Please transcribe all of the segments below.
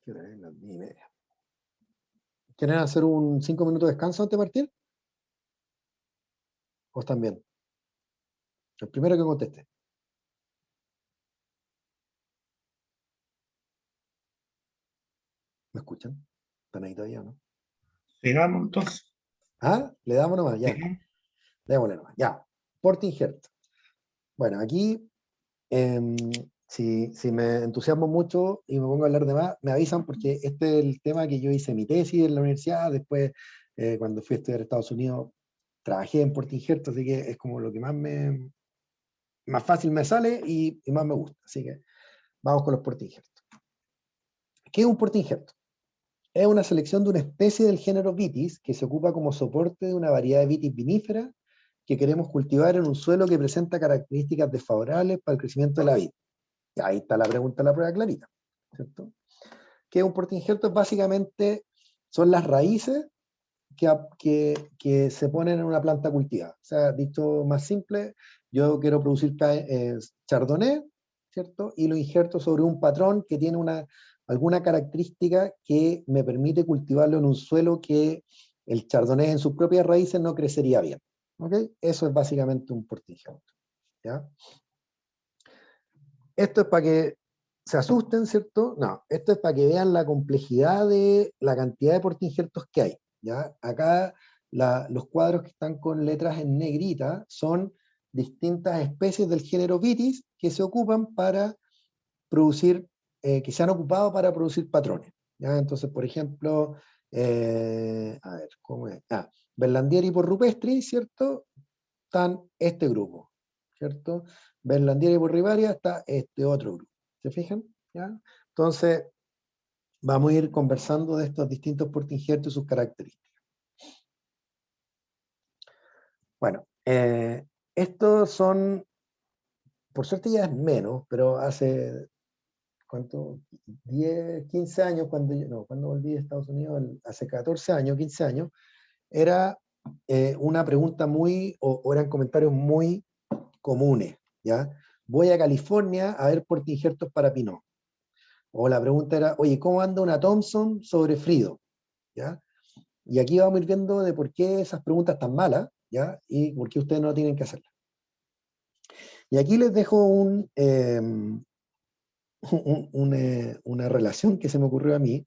¿Qué hora es? Las 10:30. ¿Quieren hacer un 5 minutos de descanso antes de partir? ¿O están bien? El primero que conteste. ¿Me escuchan? ¿Están ahí todavía o no? Sigamos entonces. Ah, le damos nomás, ya. Sí. Démosle nomás, ya. Porting Heart. Bueno, aquí, si me entusiasmo mucho y me pongo a hablar de más, me avisan porque este es el tema que yo hice mi tesis en la universidad. Después, cuando fui a estudiar a Estados Unidos, trabajé en Porting Heart, así que es como lo que más fácil me sale y más me gusta. Así que vamos con los Porting Heart. ¿Qué es un Porting Heart? Es una selección de una especie del género Vitis que se ocupa como soporte de una variedad de Vitis vinífera que queremos cultivar en un suelo que presenta características desfavorables para el crecimiento de la vid. Y ahí está la pregunta de la prueba clarita, ¿cierto? ¿Qué es un portingerto? Básicamente son las raíces que se ponen en una planta cultivada. O sea, dicho más simple, yo quiero producir chardonnay, ¿cierto? Y lo injerto sobre un patrón que tiene alguna característica que me permite cultivarlo en un suelo que el chardonnay en sus propias raíces no crecería bien. ¿Ok? Eso es básicamente un portingerto. ¿Ya? Esto es para que se asusten, ¿cierto? No, esto es para que vean la complejidad de la cantidad de portingertos que hay. ¿Ya? Acá los cuadros que están con letras en negrita son distintas especies del género Vitis que se ocupan para producir, que se han ocupado para producir patrones. ¿Ya? Entonces, por ejemplo, a ver, ¿cómo es? Berlandieri por rupestri, ¿cierto? Están este grupo, ¿cierto? Berlandieri por rivaria está este otro grupo. ¿Se fijan? ¿Ya? Entonces, vamos a ir conversando de estos distintos portingertos y sus características. Bueno, estos son, por suerte ya es menos, pero hace, ¿cuánto? 10, 15 años, cuando volví de Estados Unidos, hace 14 años, 15 años, era una pregunta o eran comentarios muy comunes, ¿ya? Voy a California a ver portingertos para Pinot. O la pregunta era, oye, ¿cómo anda una Thompson sobre Frido? ¿Ya? Y aquí vamos a ir viendo de por qué esas preguntas están malas, ¿ya? Y por qué ustedes no tienen que hacerlas. Y aquí les dejo una relación que se me ocurrió a mí,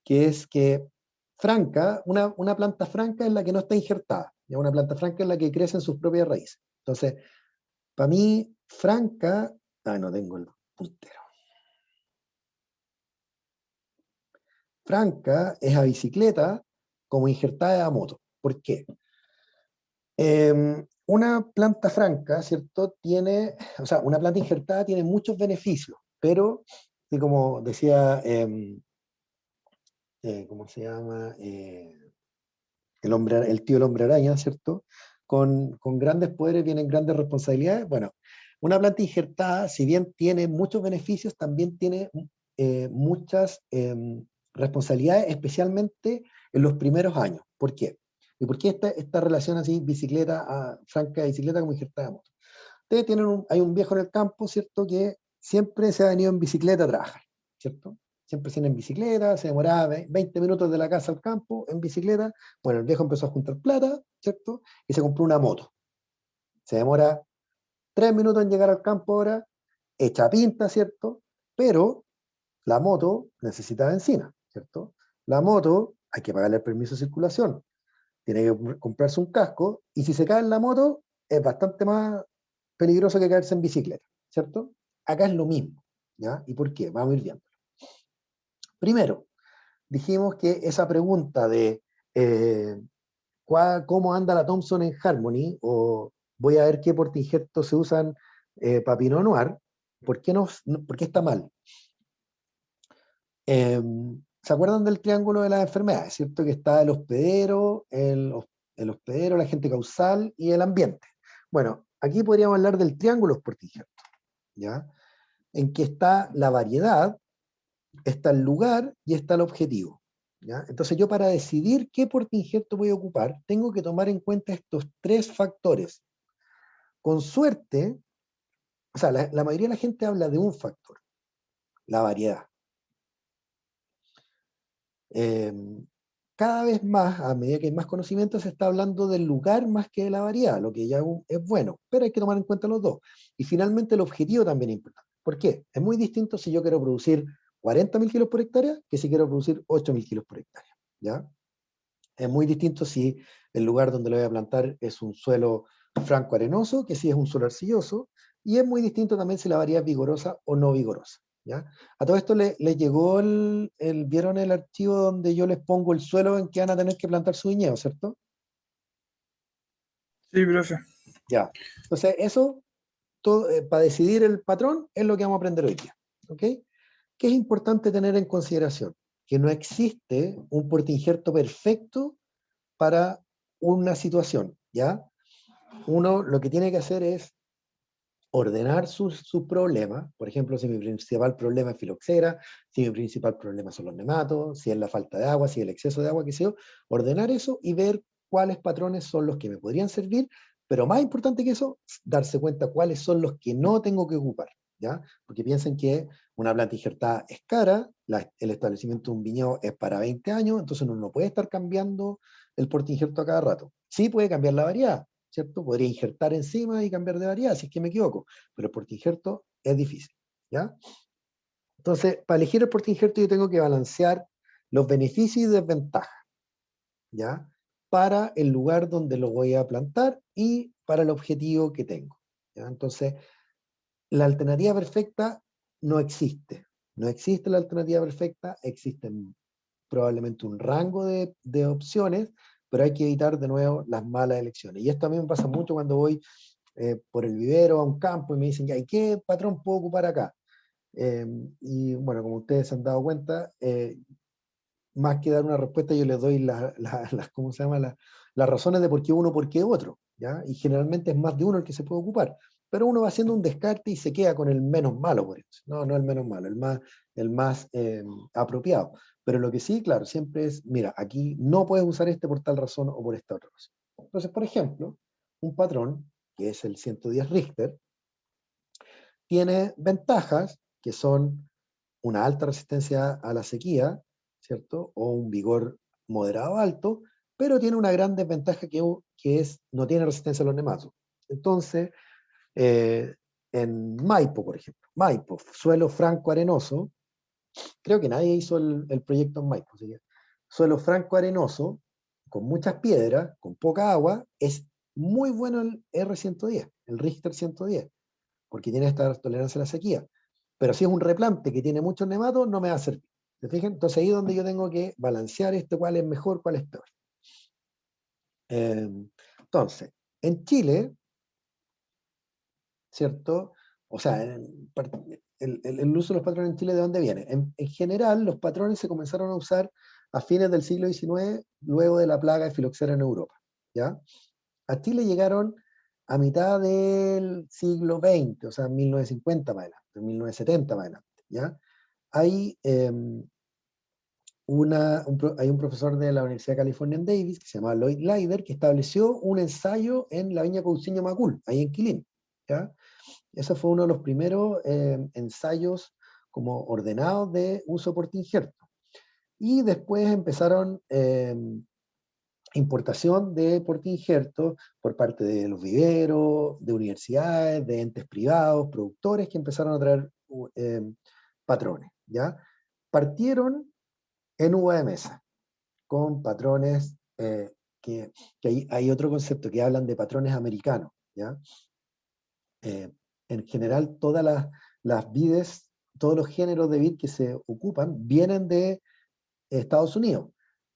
que es que franca, una planta franca es la que no está injertada, ¿ya? Una planta franca es la que crece en sus propias raíces. Entonces, para mí, franca, no tengo el puntero. Franca es a bicicleta como injertada a moto. ¿Por qué? Una planta franca, ¿cierto? O sea, una planta injertada tiene muchos beneficios, pero, como decía, ¿cómo se llama? El tío el hombre araña, ¿cierto? Con grandes poderes vienen grandes responsabilidades. Bueno, una planta injertada, si bien tiene muchos beneficios, también tiene muchas responsabilidades, especialmente en los primeros años. ¿Por qué? ¿Y por qué esta relación así, franca de bicicleta como injertada de moto? Ustedes hay un viejo en el campo, ¿cierto? Que siempre se ha venido en bicicleta a trabajar, ¿cierto? Siempre se en bicicleta, se demoraba 20 minutos de la casa al campo en bicicleta. Bueno, el viejo empezó a juntar plata, ¿cierto? Y se compró una moto. Se demora 3 minutos en llegar al campo ahora, hecha pinta, ¿cierto? Pero la moto necesita benzina, ¿cierto? La moto hay que pagarle el permiso de circulación, tiene que comprarse un casco, y si se cae en la moto es bastante más peligroso que caerse en bicicleta, ¿cierto? Acá es lo mismo, ¿ya? ¿Y por qué? Vamos a ir viendo. Primero, dijimos que esa pregunta de cómo anda la Thompson en Harmony, o voy a ver qué portingertos se usan para Pinot Noir, ¿por qué está mal? ¿Se acuerdan del triángulo de las enfermedades? ¿Cierto? Que está el hospedero, el agente causal y el ambiente. Bueno, aquí podríamos hablar del triángulo portingerto, ¿ya? En que está la variedad, está el lugar y está el objetivo, ¿ya? Entonces yo, para decidir qué portingerto voy a ocupar, tengo que tomar en cuenta estos 3 factores. Con suerte, o sea, la mayoría de la gente habla de un factor, la variedad. Eh, Cada vez más, a medida que hay más conocimiento, se está hablando del lugar más que de la variedad, lo que ya es bueno, pero hay que tomar en cuenta los dos. Y finalmente el objetivo también es importante. ¿Por qué? Es muy distinto si yo quiero producir 40.000 kilos por hectárea que si quiero producir 8.000 kilos por hectárea. ¿Ya? Es muy distinto si el lugar donde lo voy a plantar es un suelo franco arenoso que si es un suelo arcilloso, y es muy distinto también si la variedad es vigorosa o no vigorosa. ¿Ya? A todo esto les llegó ¿vieron el archivo donde yo les pongo el suelo en que van a tener que plantar su viñedo, ¿cierto? Sí, profe. Ya. Entonces, eso, para decidir el patrón, es lo que vamos a aprender hoy día. ¿Ok? ¿Qué es importante tener en consideración? Que no existe un portainjerto perfecto para una situación, ¿ya? Uno lo que tiene que hacer es ordenar sus problemas. Por ejemplo, si mi principal problema es filoxera, si mi principal problema son los nematos, si es la falta de agua, si es el exceso de agua, qué sé yo, ordenar eso y ver cuáles patrones son los que me podrían servir, pero más importante que eso, darse cuenta cuáles son los que no tengo que ocupar, ¿ya? Porque piensen que una planta injertada es cara, el establecimiento de un viñedo es para 20 años, entonces uno no puede estar cambiando el porte injerto a cada rato. Sí puede cambiar la variedad, ¿cierto? Podría injertar encima y cambiar de variedad, si es que me equivoco, pero el porte injerto es difícil, ¿ya? Entonces, para elegir el porte injerto yo tengo que balancear los beneficios y desventajas, ¿ya? Para el lugar donde lo voy a plantar y para el objetivo que tengo, ¿ya? Entonces, la alternativa perfecta no existe. No existe la alternativa perfecta, existen probablemente un rango de opciones, pero hay que evitar de nuevo las malas elecciones. Y esto a mí me pasa mucho cuando voy por el vivero a un campo y me dicen, ¿y qué patrón puedo ocupar acá? Y bueno, como ustedes se han dado cuenta, más que dar una respuesta, yo les doy ¿cómo se llama? Las razones de por qué uno, por qué otro, ¿ya? Y generalmente es más de uno el que se puede ocupar, pero uno va haciendo un descarte y se queda con el menos malo, por eso. No, no el menos malo, el más apropiado. Pero lo que sí, claro, siempre es, mira, aquí no puedes usar este por tal razón o por esta otra razón. Entonces, por ejemplo, un patrón, que es el 110 Richter, tiene ventajas que son una alta resistencia a la sequía, ¿cierto? O un vigor moderado alto, pero tiene una gran desventaja que es no tiene resistencia a los nematos. Entonces, eh, en Maipo, por ejemplo, Maipo, suelo franco arenoso, creo que nadie hizo el proyecto en Maipo, así que, suelo franco arenoso, con muchas piedras, con poca agua, es muy bueno el R110, el Richter 110, porque tiene esta tolerancia a la sequía. Pero si es un replante que tiene muchos nematos, no me va a servir. ¿Se fijan? Entonces ahí es donde yo tengo que balancear esto, cuál es mejor, cuál es peor. Entonces, en Chile, ¿cierto? O sea, el uso de los patrones en Chile, ¿de dónde viene? En general, los patrones se comenzaron a usar a fines del siglo XIX, luego de la plaga de filoxera en Europa, ¿ya? A Chile llegaron a mitad del siglo XX, o sea, 1950 más adelante, 1970 más adelante, ¿ya? Hay, hay un profesor de la Universidad de California en Davis, que se llama Lloyd Leider, que estableció un ensayo en la viña Cousiño Macul, ahí en Quilín, ¿ya? Ese fue uno de los primeros ensayos como ordenados de uso por injerto. Y después empezaron importación de portainjertos por parte de los viveros, de universidades, de entes privados, productores que empezaron a traer eh, patrones, ¿ya? Partieron en uva de mesa, con patrones que hay otro concepto que hablan de patrones americanos, ¿ya? En general, todas las vides, todos los géneros de vid que se ocupan vienen de Estados Unidos,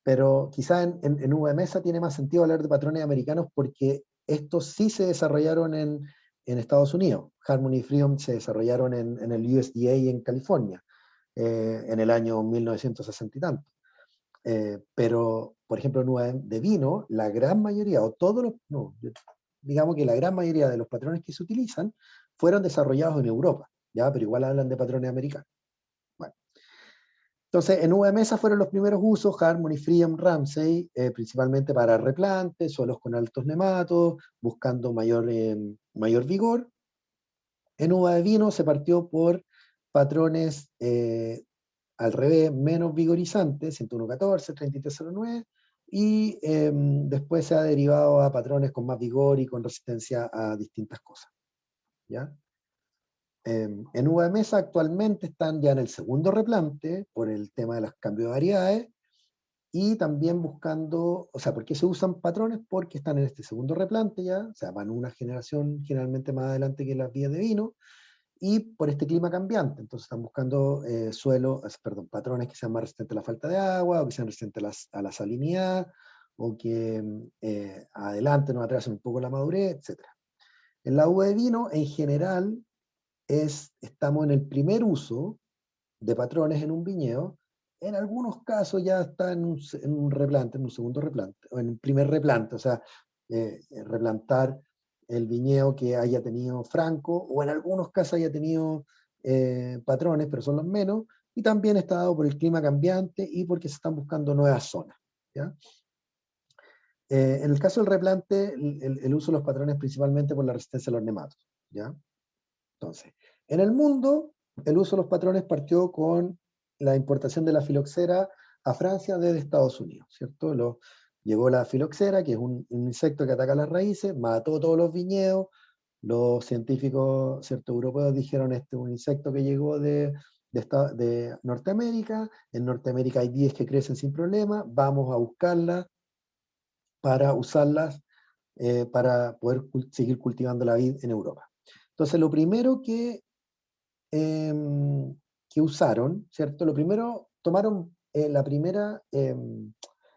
pero quizá en uva de mesa tiene más sentido hablar de patrones americanos porque estos sí se desarrollaron en Estados Unidos. Harmony y Freedom se desarrollaron en el USDA en California en el año 1960 y tanto. Pero, por ejemplo, en uva de vino, la gran mayoría, o todos los, no, digamos que la gran mayoría de los patrones que se utilizan fueron desarrollados en Europa, ¿ya? Pero igual hablan de patrones americanos. Bueno, entonces, en uva de mesa fueron los primeros usos, Harmony, Freedom, Ramsay, principalmente para replantes, suelos con altos nematos, buscando mayor vigor. En uva de vino se partió por patrones al revés, menos vigorizante, 101.14, 33.09, y después se ha derivado a patrones con más vigor y con resistencia a distintas cosas, ¿ya? En uva de mesa actualmente están ya en el segundo replante por el tema de los cambios de variedades, y también buscando, o sea, ¿por qué se usan patrones? Porque están en este segundo replante ya, o sea, van una generación generalmente más adelante que las vías de vino, y por este clima cambiante. Entonces están buscando patrones que sean más resistentes a la falta de agua, o que sean resistentes a la salinidad, o que adelante nos atrasen un poco la madurez, etc. En la uva de vino, en general, estamos en el primer uso de patrones en un viñedo. En algunos casos ya está en un replante, en un segundo replante, o en un primer replante, o sea, replantar el viñedo que haya tenido franco, o en algunos casos haya tenido patrones, pero son los menos, y también está dado por el clima cambiante y porque se están buscando nuevas zonas, ¿ya? En el caso del replante, el uso de los patrones principalmente por la resistencia a los nematos, ¿ya? Entonces, en el mundo, el uso de los patrones partió con la importación de la filoxera a Francia desde Estados Unidos, ¿cierto? Llegó la filoxera, que es un insecto que ataca las raíces, mató todos los viñedos. Los científicos, ¿cierto?, europeos dijeron, este es un insecto que llegó de Norteamérica. En Norteamérica hay 10 que crecen sin problema, vamos a buscarlas para usarlas para poder seguir cultivando la vid en Europa. Entonces, lo primero que usaron, ¿cierto? Lo primero, tomaron, la primera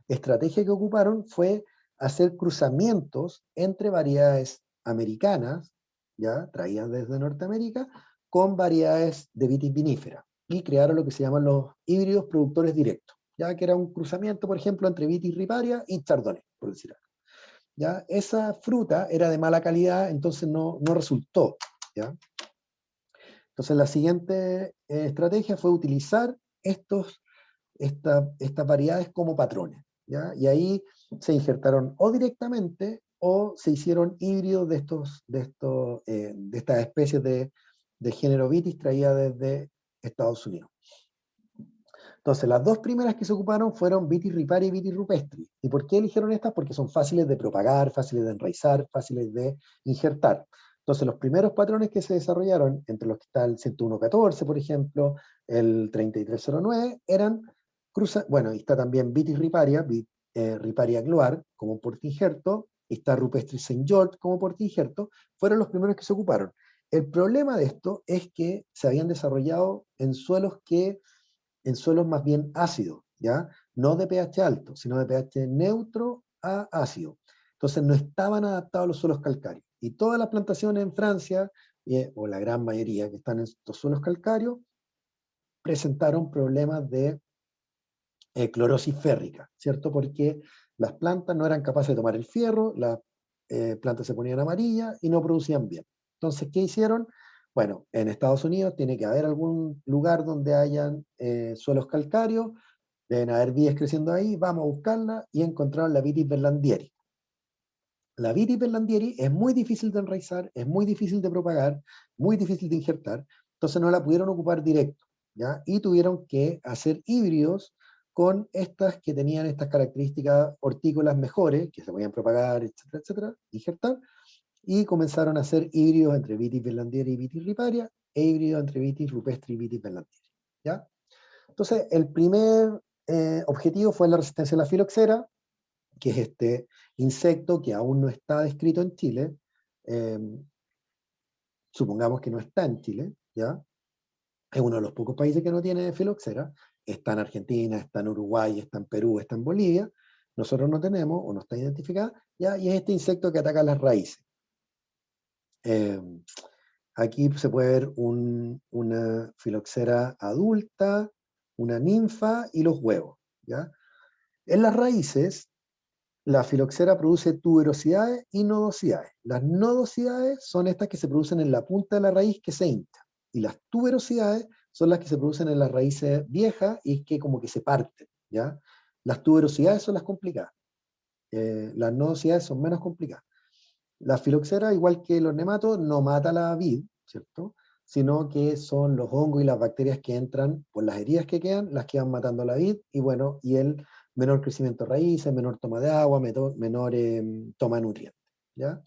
estrategia que ocuparon fue hacer cruzamientos entre variedades americanas, ya traídas desde Norteamérica, con variedades de vitis vinífera, y crearon lo que se llaman los híbridos productores directos, ya que era un cruzamiento, por ejemplo, entre vitis riparia y chardonnay, por decir algo. ¿Ya? Esa fruta era de mala calidad, entonces no resultó, ¿ya? Entonces la siguiente estrategia fue utilizar estas variedades como patrones, ¿ya? Y ahí se injertaron o directamente o se hicieron híbridos de estas especies de género Vitis traídas desde Estados Unidos. Entonces, las dos primeras que se ocuparon fueron Vitis ripari y Vitis rupestri. ¿Y por qué eligieron estas? Porque son fáciles de propagar, fáciles de enraizar, fáciles de injertar. Entonces, los primeros patrones que se desarrollaron, entre los que está el 101.14, por ejemplo, el 33.09, eran bueno, y está también Vitis riparia, riparia gloire, como portainjerto, y está Rupestris Saint George como portainjerto, fueron los primeros que se ocuparon. El problema de esto es que se habían desarrollado en suelos más bien ácidos, ¿ya? No de pH alto, sino de pH neutro a ácido. Entonces no estaban adaptados a los suelos calcáreos. Y todas las plantaciones en Francia, o la gran mayoría que están en estos suelos calcáreos, presentaron problemas de clorosis férrica, ¿cierto? Porque las plantas no eran capaces de tomar el fierro, las plantas se ponían amarillas y no producían bien. Entonces, ¿qué hicieron? Bueno, en Estados Unidos tiene que haber algún lugar donde hayan suelos calcáreos, deben haber vides creciendo ahí, vamos a buscarla, y encontraron la Vitis berlandieri. La Vitis berlandieri es muy difícil de enraizar, es muy difícil de propagar, muy difícil de injertar, entonces no la pudieron ocupar directo, ¿ya? Y tuvieron que hacer híbridos con estas que tenían estas características hortícolas mejores, que se podían propagar, etcétera, etcétera, injertar, y comenzaron a hacer híbridos entre Vitis berlandieri y Vitis riparia, e híbridos entre Vitis rupestri y Vitis berlandieri, ¿ya? Entonces, el primer objetivo fue la resistencia a la filoxera, que es este insecto que aún no está descrito en Chile. eh, Supongamos que no está en Chile, ¿ya? Es uno de los pocos países que no tiene filoxera. Está en Argentina, está en Uruguay, está en Perú, está en Bolivia. Nosotros no tenemos, o no está identificada, ¿ya? Y es este insecto que ataca las raíces. Eh, Aquí se puede ver una filoxera adulta, una ninfa y los huevos, ¿ya? En las raíces, la filoxera produce tuberosidades y nodosidades. Las nodosidades son estas que se producen en la punta de la raíz que se hincha. Y las tuberosidades son las que se producen en las raíces viejas y que como que se parten, ¿ya? Las tuberosidades son las complicadas. Las nodosidades son menos complicadas. La filoxera, igual que los nematos, no mata la vid, ¿cierto? sino que son los hongos y las bacterias que entran por las heridas que quedan, las que van matando la vid, y bueno, y el menor crecimiento de raíces, menor toma de agua, menor toma de nutrientes, ¿ya?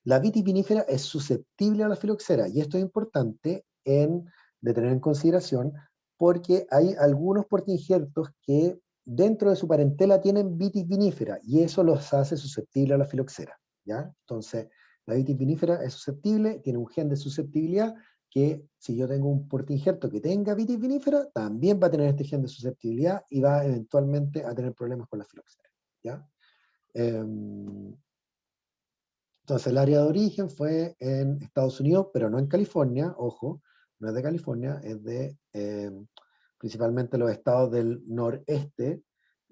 La vitis vinífera es susceptible a la filoxera, y esto es importante de tener en consideración, porque hay algunos portainjertos que dentro de su parentela tienen vitis vinífera, y eso los hace susceptibles a la filoxera, ¿ya? Entonces, la vitis vinífera es susceptible, tiene un gen de susceptibilidad, que si yo tengo un portainjerto que tenga vitis vinífera, también va a tener este gen de susceptibilidad, y va eventualmente a tener problemas con la filoxera, ¿ya? Entonces, el área de origen fue en Estados Unidos, pero no en California, ojo, no es de California, es de principalmente los estados del noreste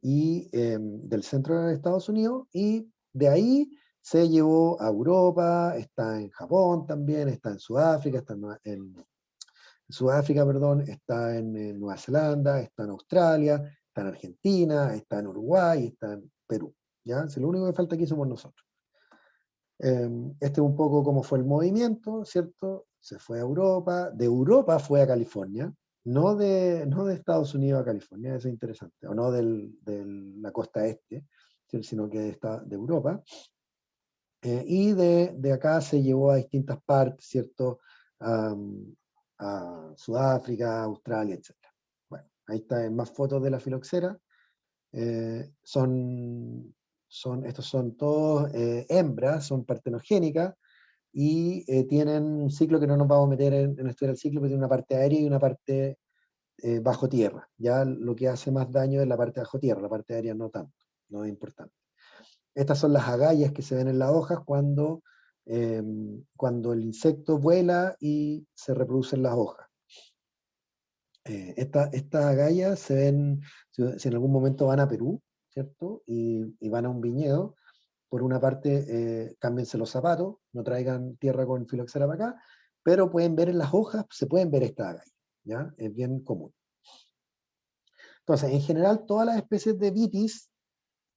y del centro de Estados Unidos, y de ahí se llevó a Europa, está en Japón también, está en Sudáfrica, en Sudáfrica, perdón, está en Nueva Zelanda, está en Australia, está en Argentina, está en Uruguay, está en Perú. ¿Ya? Si lo único que falta aquí somos nosotros. Este es un poco cómo fue el movimiento, ¿cierto? Se fue a Europa, de Europa fue a California, no de Estados Unidos a California, eso es interesante, o no de la costa este, ¿cierto? Sino que de Europa. Y de acá se llevó a distintas partes, ¿cierto? A Sudáfrica, Australia, etc. Bueno, ahí está en más fotos de la filoxera. Estos son todos hembras, son partenogénicas, y tienen un ciclo que no nos vamos a meter en estudiar el ciclo, pero tiene una parte aérea y una parte bajo tierra. Ya lo que hace más daño es la parte bajo tierra, la parte aérea no tanto, no es importante. Estas son las agallas que se ven en las hojas cuando el insecto vuela y se reproduce en las hojas. Estas agallas se ven, si en algún momento van a Perú, ¿cierto? Y van a un viñedo, por una parte, cámbiense los zapatos, no traigan tierra con filoxera para acá, pero pueden ver en las hojas, se pueden ver estas agallas, ¿ya? Es bien común. Entonces, en general, todas las especies de vitis,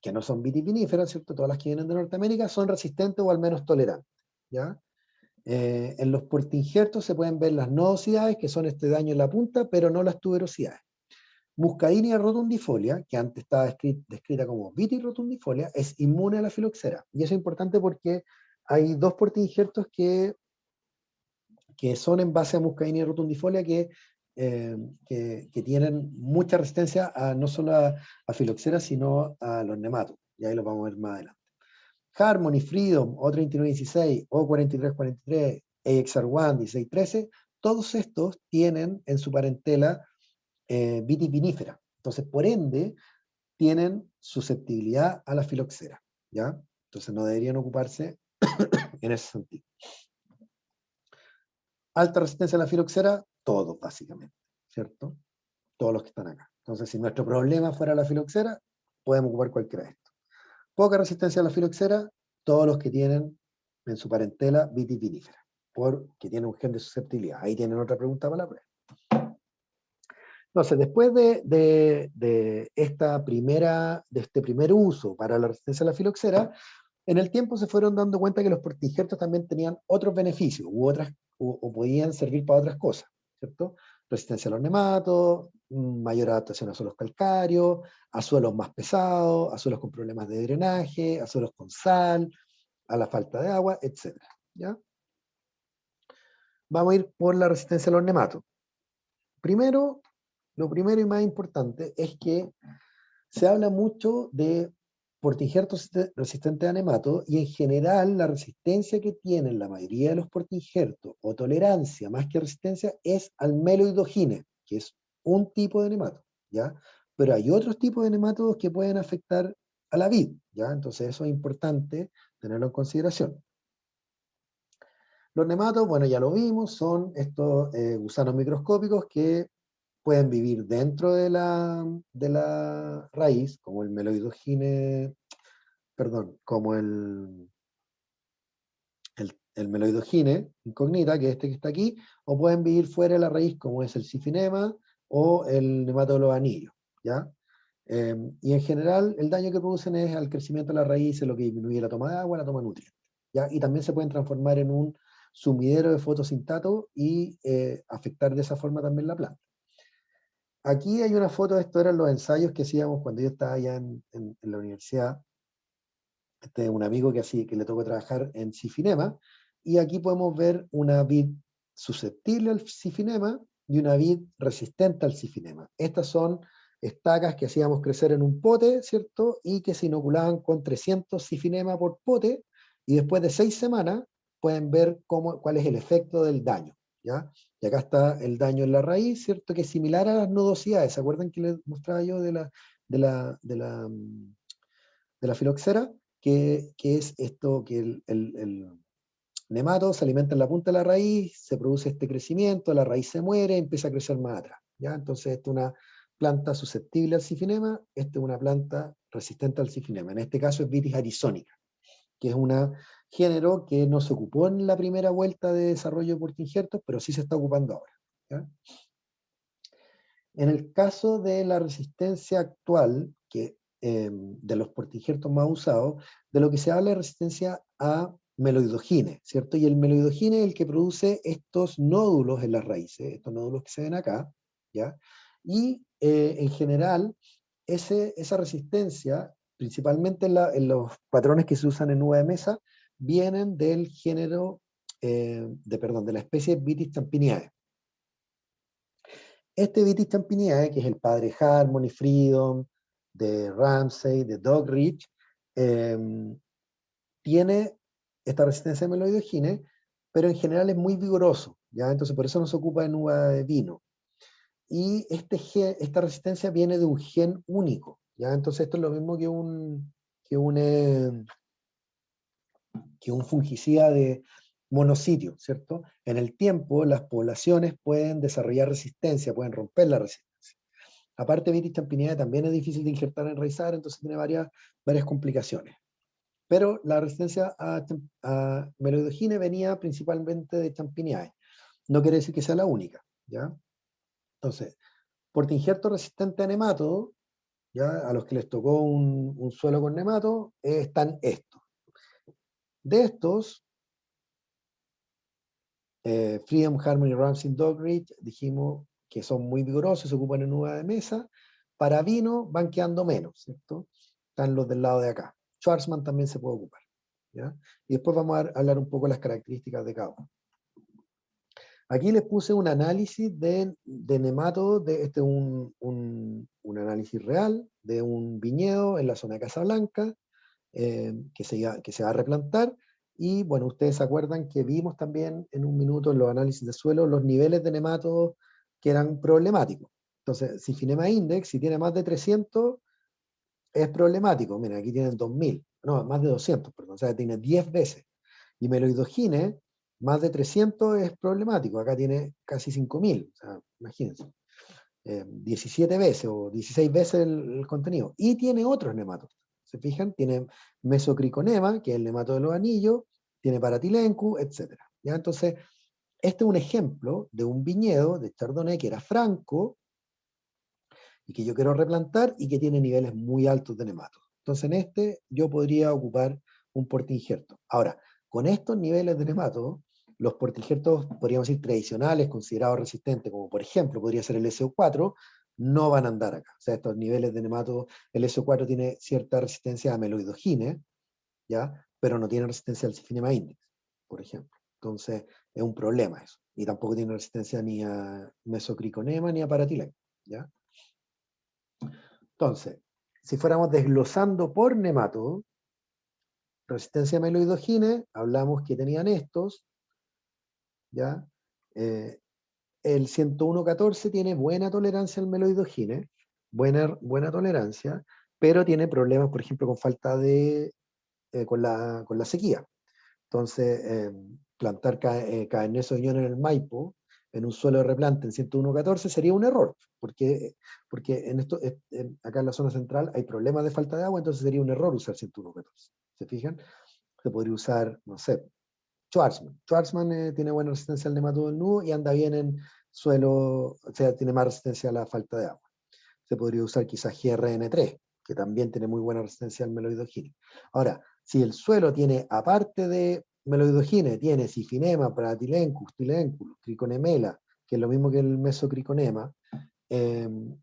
que no son vitis viníferas, ¿cierto? Todas las que vienen de Norteamérica son resistentes o al menos tolerantes, ¿ya? En los portainjertos se pueden ver las nodosidades, que son este daño en la punta, pero no las tuberosidades. Muscadinia rotundifolia, que antes estaba descrita como vitis rotundifolia, es inmune a la filoxera. Y eso es importante porque hay dos portainjertos que son en base a Muscadinia rotundifolia que tienen mucha resistencia no solo a filoxera, sino a los nematos. Y ahí lo vamos a ver más adelante. Harmony, Freedom, O3916, O4343, AXR1, 1613, todos estos tienen en su parentela vitis vinífera. Entonces, por ende, tienen susceptibilidad a la filoxera, ¿ya? Entonces no deberían ocuparse en ese sentido. Alta resistencia a la filoxera, todos básicamente, ¿cierto? Todos los que están acá. Entonces, si nuestro problema fuera la filoxera, podemos ocupar cualquiera de estos. Poca resistencia a la filoxera, todos los que tienen en su parentela vitis vinífera, porque tienen un gen de susceptibilidad. Ahí tienen otra pregunta para la prueba. Entonces, después de este primer uso para la resistencia a la filoxera, en el tiempo se fueron dando cuenta que los portainjertos también tenían otros beneficios o podían servir para otras cosas, ¿cierto? Resistencia a los nematos, mayor adaptación a suelos calcáreos, a suelos más pesados, a suelos con problemas de drenaje, a suelos con sal, a la falta de agua, etc. ¿Ya? Vamos a ir por la resistencia a los nematos. Lo primero y más importante es que se habla mucho de portainjertos resistentes a nematos, y en general la resistencia que tienen la mayoría de los portainjertos, o tolerancia más que resistencia, es al meloidogine, que es un tipo de nemato, ¿ya? Pero hay otros tipos de nematodos que pueden afectar a la vid, ¿ya? Entonces eso es importante tenerlo en consideración. Los nematos, bueno, ya lo vimos, son estos gusanos microscópicos que pueden vivir dentro de la raíz, como el meloidogine, perdón, como el meloidogine incognita, que es este que está aquí, o pueden vivir fuera de la raíz, como es el sifinema o el nemato de los anillos, ¿ya? Y en general, el daño que producen es al crecimiento de la raíz, es lo que disminuye la toma de agua, la toma de nutrientes, ¿ya? Y también se pueden transformar en un sumidero de fotosintato y afectar de esa forma también la planta. Aquí hay una foto, estos eran los ensayos que hacíamos cuando yo estaba allá en la universidad. Este es un amigo que le tocó trabajar en Cifinema, y aquí podemos ver una vid susceptible al Cifinema y una vid resistente al Cifinema. Estas son estacas que hacíamos crecer en un pote, ¿cierto? Y que se inoculaban con 300 Cifinema por pote, y después de 6 semanas pueden ver cuál es el efecto del daño, ¿ya? Y acá está el daño en la raíz, ¿cierto? Que es similar a las nodosidades. ¿Se acuerdan que les mostraba yo de la filoxera? Que es esto, que el nemato se alimenta en la punta de la raíz, se produce este crecimiento, la raíz se muere, empieza a crecer más atrás, ¿ya? Entonces, esta es una planta susceptible al cifinema, esta es una planta resistente al cifinema. En este caso es Vitis arizónica, que es un género que no se ocupó en la primera vuelta de desarrollo de portainjertos, pero sí se está ocupando ahora, ¿ya? En el caso de la resistencia actual, de los portainjertos más usados, de lo que se habla es resistencia a meloidogine, ¿cierto? Y el meloidogine es el que produce estos nódulos en las raíces, estos nódulos que se ven acá, ¿ya? Y en general, esa resistencia, principalmente en los patrones que se usan en uva de mesa, vienen del género, de la especie Vitis champiniae. Este Vitis champiniae, que es el padre Harmony, Freedom, de Ramsay, de Dougherty, tiene esta resistencia a meloidogine, pero en general es muy vigoroso, ¿ya? Entonces por eso no se ocupa en uva de vino. Y esta resistencia viene de un gen único, ¿ya? Entonces esto es lo mismo que un fungicida de monositio, ¿cierto? En el tiempo las poblaciones pueden desarrollar resistencia, pueden romper la resistencia. Aparte, Vitis champiniae también es difícil de injertar en raizar, entonces tiene varias complicaciones. Pero la resistencia a meloidogine venía principalmente de champiniae. No quiere decir que sea la única, ¿ya? Entonces, portainjerto resistente a nemato, ¿ya? A los que les tocó un suelo con nemato, están estos. De estos, Freedom, Harmony, Ramsay, Dougherty, dijimos que son muy vigorosos, se ocupan en uva de mesa. Para vino van quedando menos, ¿cierto? Están los del lado de acá. Schwarzman también se puede ocupar, ¿ya? Y después vamos a hablar un poco de las características de cada uno. Aquí les puse un análisis de nematodos, este es un análisis real de un viñedo en la zona de Casablanca, que se va a replantar. Y bueno, ustedes se acuerdan que vimos también en un minuto en los análisis de suelo los niveles de nematodos que eran problemáticos. Entonces, Cifinema Index, si tiene más de 300, es problemático. Miren, aquí tienen 2000, no, más de 200, perdón, o sea, tiene 10 veces. Y Meloidogine, más de 300 es problemático, acá tiene casi 5000, o sea, imagínense. 17 veces o 16 veces el contenido. Y tiene otros nematodos. ¿Se fijan? Tiene mesocriconema, que es el nemato de los anillos, tiene paratilencu, etc. ¿Ya? Entonces, este es un ejemplo de un viñedo de Chardonnay que era franco y que yo quiero replantar y que tiene niveles muy altos de nematos. Entonces, en este yo podría ocupar un portainjerto. Ahora, con estos niveles de nematos, los portainjertos, podríamos decir, tradicionales, considerados resistentes, como por ejemplo podría ser el SO4, no van a andar acá. O sea, estos niveles de nemato, el SO4 tiene cierta resistencia a meloidogine, ¿ya? Pero no tiene resistencia al Cifinema Index, por ejemplo. Entonces, es un problema eso. Y tampoco tiene resistencia ni a mesocriconema ni a paratilenco, ¿ya? Entonces, si fuéramos desglosando por nemato, resistencia a meloidogine, hablamos que tenían estos, ¿ya? El 101.14 tiene buena tolerancia al meloidogine, buena tolerancia, pero tiene problemas, por ejemplo, con falta de, con la sequía. Entonces, plantar Cabernet Sauvignon en el Maipo, en un suelo de replante en 101.14 sería un error, porque acá en la zona central hay problemas de falta de agua, entonces sería un error usar 101.14. ¿Se fijan? Se podría usar, no sé, Schwarzman. Schwarzman tiene buena resistencia al nematodo del nudo y anda bien en suelo, o sea, tiene más resistencia a la falta de agua. Se podría usar quizás GRN3, que también tiene muy buena resistencia al meloidogine. Ahora, si el suelo tiene, aparte de meloidogine tiene sifinema, pratylenchus, tylenchus, criconemela, que es lo mismo que el mesocriconema,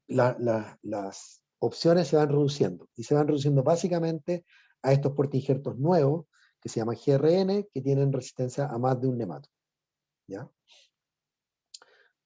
las opciones se van reduciendo, y se van reduciendo básicamente a estos portainjertos nuevos, que se llaman GRN, que tienen resistencia a más de un nemato. ¿Ya?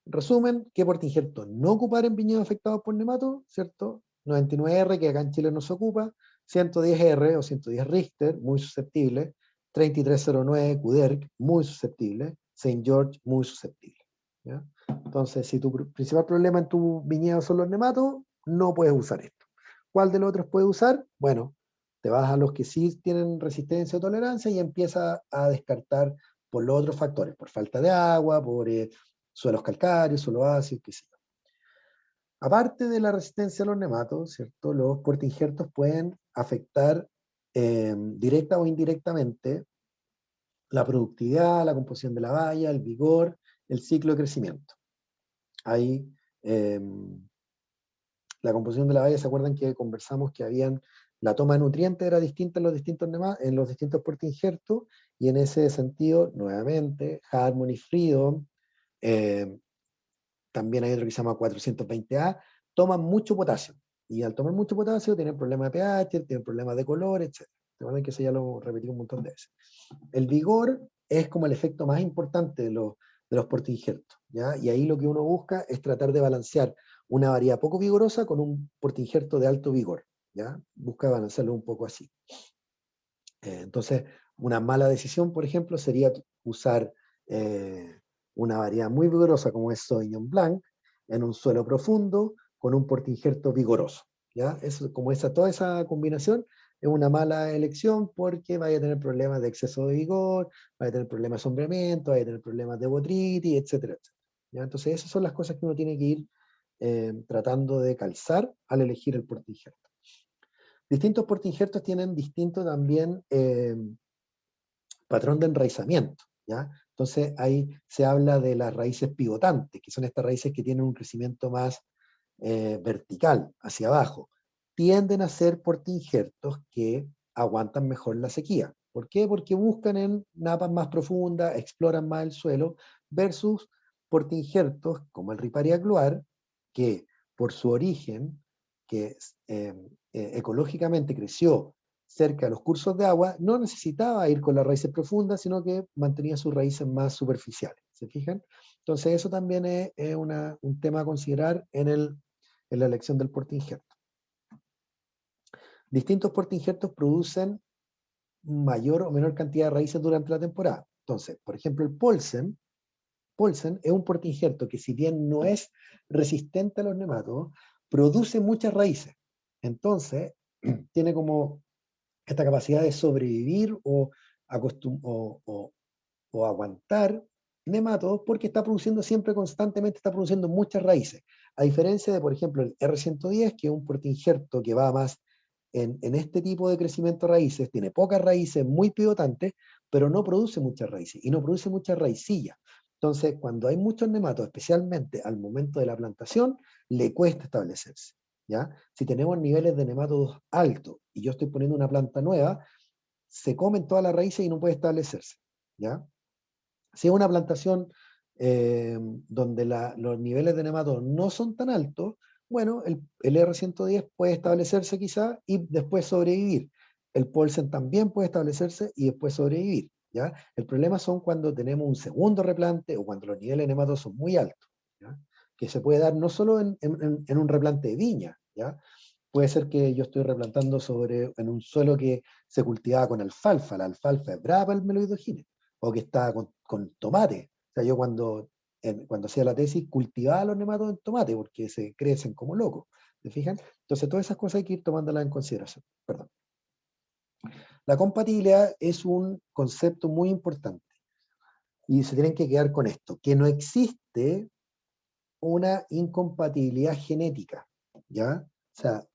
Resumen, ¿qué portainjerto no ocupar en viñedos afectados por nemato? ¿Cierto? 99R, que acá en Chile no se ocupa, 110R o 110 Richter, muy susceptible, 3309 Kuderk, muy susceptible, Saint George, muy susceptible. ¿Ya? Entonces, si tu principal problema en tu viñedo son los nematos, no puedes usar esto. ¿Cuál de los otros puedes usar? Bueno, te vas a los que sí tienen resistencia o tolerancia y empiezas a descartar por los otros factores, por falta de agua, por suelos calcáreos, suelos ácidos, qué sé yo. Aparte de la resistencia a los nematos, ¿cierto? Los portainjertos pueden afectar directa o indirectamente la productividad, la composición de la valla, el vigor, el ciclo de crecimiento. Ahí, la composición de la valla, ¿se acuerdan que conversamos que la toma de nutrientes era distinta en los distintos portainjertos? Y en ese sentido, nuevamente, Harmony, Freedom, también hay otro que se llama 420A, toman mucho potasio. Y al tomar mucho potasio tienen problemas de pH, tienen problemas de color, etc. ¿Te que eso ya lo repetí un montón de veces? El vigor es como el efecto más importante de los portainjertos, ¿ya? Y ahí lo que uno busca es tratar de balancear una variedad poco vigorosa con un portainjerto de alto vigor, ¿ya? Busca balancearlo un poco así. Entonces, una mala decisión, por ejemplo, sería usar una variedad muy vigorosa como es Sauvignon Blanc en un suelo profundo con un portainjerto vigoroso. ¿Ya? Toda esa combinación es una mala elección porque vaya a tener problemas de exceso de vigor, vaya a tener problemas de sombreamiento, vaya a tener problemas de botritis, etcétera, etcétera. ¿Ya? Entonces, esas son las cosas que uno tiene que ir tratando de calzar al elegir el portainjerto. Distintos portainjertos tienen distinto también patrón de enraizamiento, ¿ya? Entonces ahí se habla de las raíces pivotantes, que son estas raíces que tienen un crecimiento más vertical, hacia abajo. Tienden a ser portainjertos que aguantan mejor la sequía. ¿Por qué? Porque buscan en napas más profundas, exploran más el suelo, versus portainjertos como el Riparia gluar, que por su origen, que ecológicamente creció cerca de los cursos de agua, no necesitaba ir con las raíces profundas, sino que mantenía sus raíces más superficiales. ¿Se fijan? Entonces eso también es un tema a considerar en la elección del portainjerto. Distintos portainjertos producen mayor o menor cantidad de raíces durante la temporada. Entonces, por ejemplo, el Poulsen es un portainjerto que, si bien no es resistente a los nematodos, produce muchas raíces. Entonces, tiene como esta capacidad de sobrevivir o aguantar nematodos porque está produciendo siempre, constantemente, está produciendo muchas raíces. A diferencia de, por ejemplo, el R110, que es un portainjerto que va más en este tipo de crecimiento de raíces, tiene pocas raíces, muy pivotantes, pero no produce muchas raíces y no produce muchas raicillas. Entonces, cuando hay muchos nematodos, especialmente al momento de la plantación, le cuesta establecerse. ¿Ya? Si tenemos niveles de nematodos altos y yo estoy poniendo una planta nueva, se comen todas las raíces y no puede establecerse. ¿Ya? Si es una plantación donde los niveles de nematodos no son tan altos, bueno, el R110 puede establecerse quizá y después sobrevivir. El Poulsen también puede establecerse y después sobrevivir. ¿Ya? El problema son cuando tenemos un segundo replante o cuando los niveles de nematodos son muy altos, ¿ya? Que se puede dar no solo en un replante de viña, ¿ya? Puede ser que yo estoy replantando en un suelo que se cultivaba con alfalfa. La alfalfa es brava para el meloidogine, o que está con tomate. O sea, yo cuando hacía la tesis cultivaba los nematodos en tomate porque se crecen como locos. ¿Se fijan? Entonces, todas esas cosas hay que ir tomándolas en consideración. Perdón. La compatibilidad es un concepto muy importante y se tienen que quedar con esto, que no existe una incompatibilidad genética, ¿ya? O sea,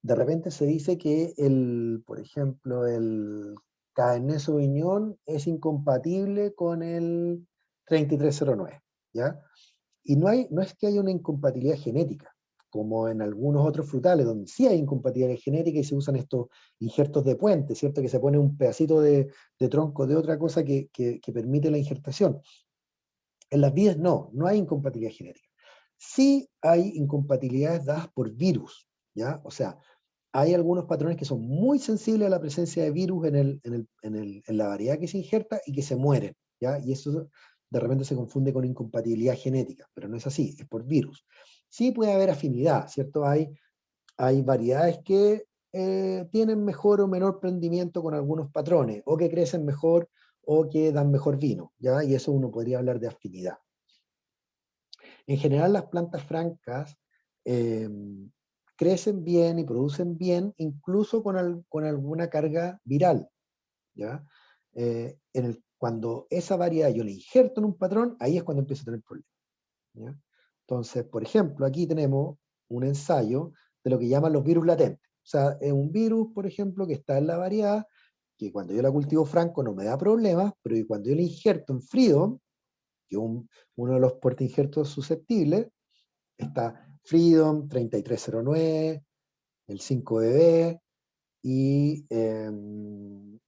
de repente se dice que por ejemplo, el Cabernet Sauvignon es incompatible con el 3309, ¿ya? Y no es que haya una incompatibilidad genética, como en algunos otros frutales, donde sí hay incompatibilidad genética y se usan estos injertos de puente, ¿cierto? Que se pone un pedacito de tronco de otra cosa que permite la injertación. En las vides no hay incompatibilidad genética. Sí hay incompatibilidades dadas por virus, ¿ya? O sea, hay algunos patrones que son muy sensibles a la presencia de virus en la variedad que se injerta y que se mueren, ¿ya? Y eso de repente se confunde con incompatibilidad genética, pero no es así, es por virus. Sí puede haber afinidad, ¿cierto? Hay variedades que tienen mejor o menor rendimiento con algunos patrones, o que crecen mejor o que dan mejor vino, ¿ya? Y eso uno podría hablar de afinidad. En general, las plantas francas eh, crecen bien y producen bien, incluso con alguna carga viral, ¿ya? Cuando esa variedad yo la injerto en un patrón, ahí es cuando empiezo a tener problemas, ¿ya? Entonces, por ejemplo, aquí tenemos un ensayo de lo que llaman los virus latentes. O sea, es un virus, por ejemplo, que está en la variedad, que cuando yo la cultivo franco no me da problemas, pero que cuando yo la injerto en Freedom, que es uno de los puertoinjertos susceptibles, está Freedom 3309, el 5BB, y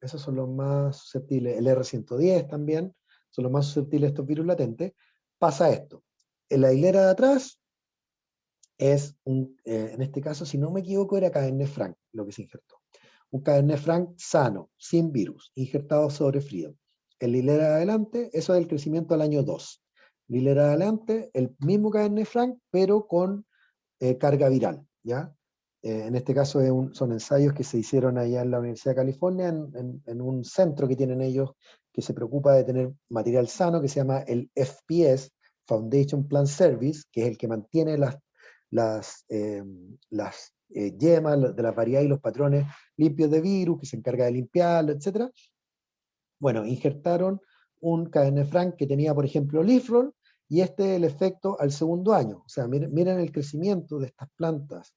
esos son los más susceptibles, el R110 también, son los más susceptibles a estos virus latentes. Pasa esto, en la hilera de atrás es en este caso, si no me equivoco, era Cabernet Franc lo que se injertó. Un Cabernet Franc sano, sin virus, injertado sobre Freedom. En la hilera de adelante, eso es el crecimiento al año 2. La hilera de adelante, el mismo Cabernet Franc, pero con carga viral, ¿ya? En este caso son ensayos que se hicieron allá en la Universidad de California, en un centro que tienen ellos que se preocupa de tener material sano, que se llama el FPS, Foundation Plant Service, que es el que mantiene las yemas de las variedades y los patrones limpios de virus, que se encarga de limpiarlo, etc. Bueno, injertaron un Cabernet Franc que tenía, por ejemplo, leaf roll, y este es el efecto al segundo año. O sea, miren el crecimiento de estas plantas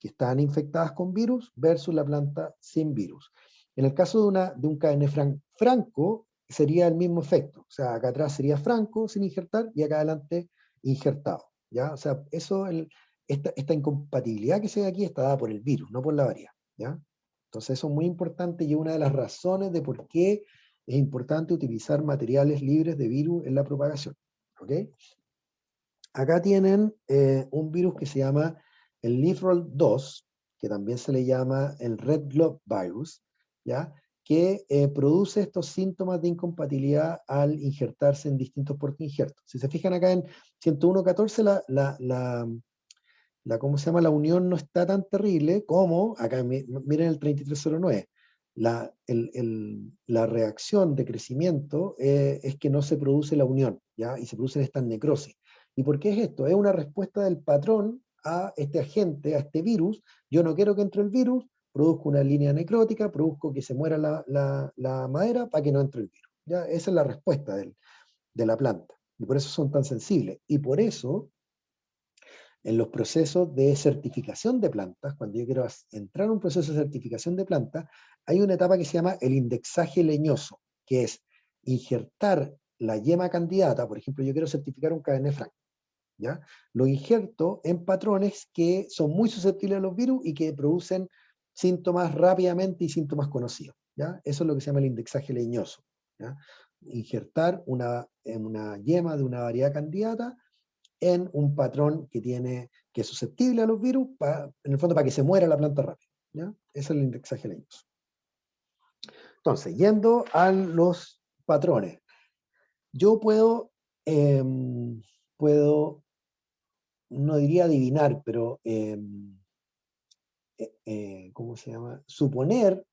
que están infectadas con virus versus la planta sin virus. En el caso de un Cabernet Franc franco, sería el mismo efecto. O sea, acá atrás sería franco sin injertar y acá adelante injertado, ¿ya? O sea, esta incompatibilidad que se ve aquí está dada por el virus, no por la variedad, ¿ya? Entonces eso es muy importante y es una de las razones de por qué es importante utilizar materiales libres de virus en la propagación, ¿ok? Acá tienen un virus que se llama el Leaf-Roll 2, que también se le llama el Red Glove Virus, ¿ya? Que produce estos síntomas de incompatibilidad al injertarse en distintos portainjertos. Si se fijan acá en 101.14, ¿cómo se llama? La unión no está tan terrible como, acá miren el 3309, la reacción de crecimiento es que no se produce la unión, ¿ya? Y se producen estas necrosis. ¿Y por qué es esto? Es una respuesta del patrón a este agente, a este virus. Yo no quiero que entre el virus, produzco una línea necrótica, produzco que se muera la madera para que no entre el virus, ¿ya? Esa es la respuesta de la planta. Y por eso son tan sensibles. Y por eso en los procesos de certificación de plantas, cuando yo quiero entrar en un proceso de certificación de plantas, hay una etapa que se llama el indexaje leñoso, que es injertar la yema candidata. Por ejemplo, yo quiero certificar un Cabernet Franc, ¿ya? Lo injerto en patrones que son muy susceptibles a los virus y que producen síntomas rápidamente y síntomas conocidos, ¿ya? Eso es lo que se llama el indexaje leñoso, ¿ya? Injertar una yema de una variedad candidata en un patrón que es susceptible a los virus, en el fondo para que se muera la planta rápido, ¿ya? Ese es el indexaje leñoso. Entonces, yendo a los patrones, yo puedo, no diría adivinar, pero ¿cómo se llama? Suponer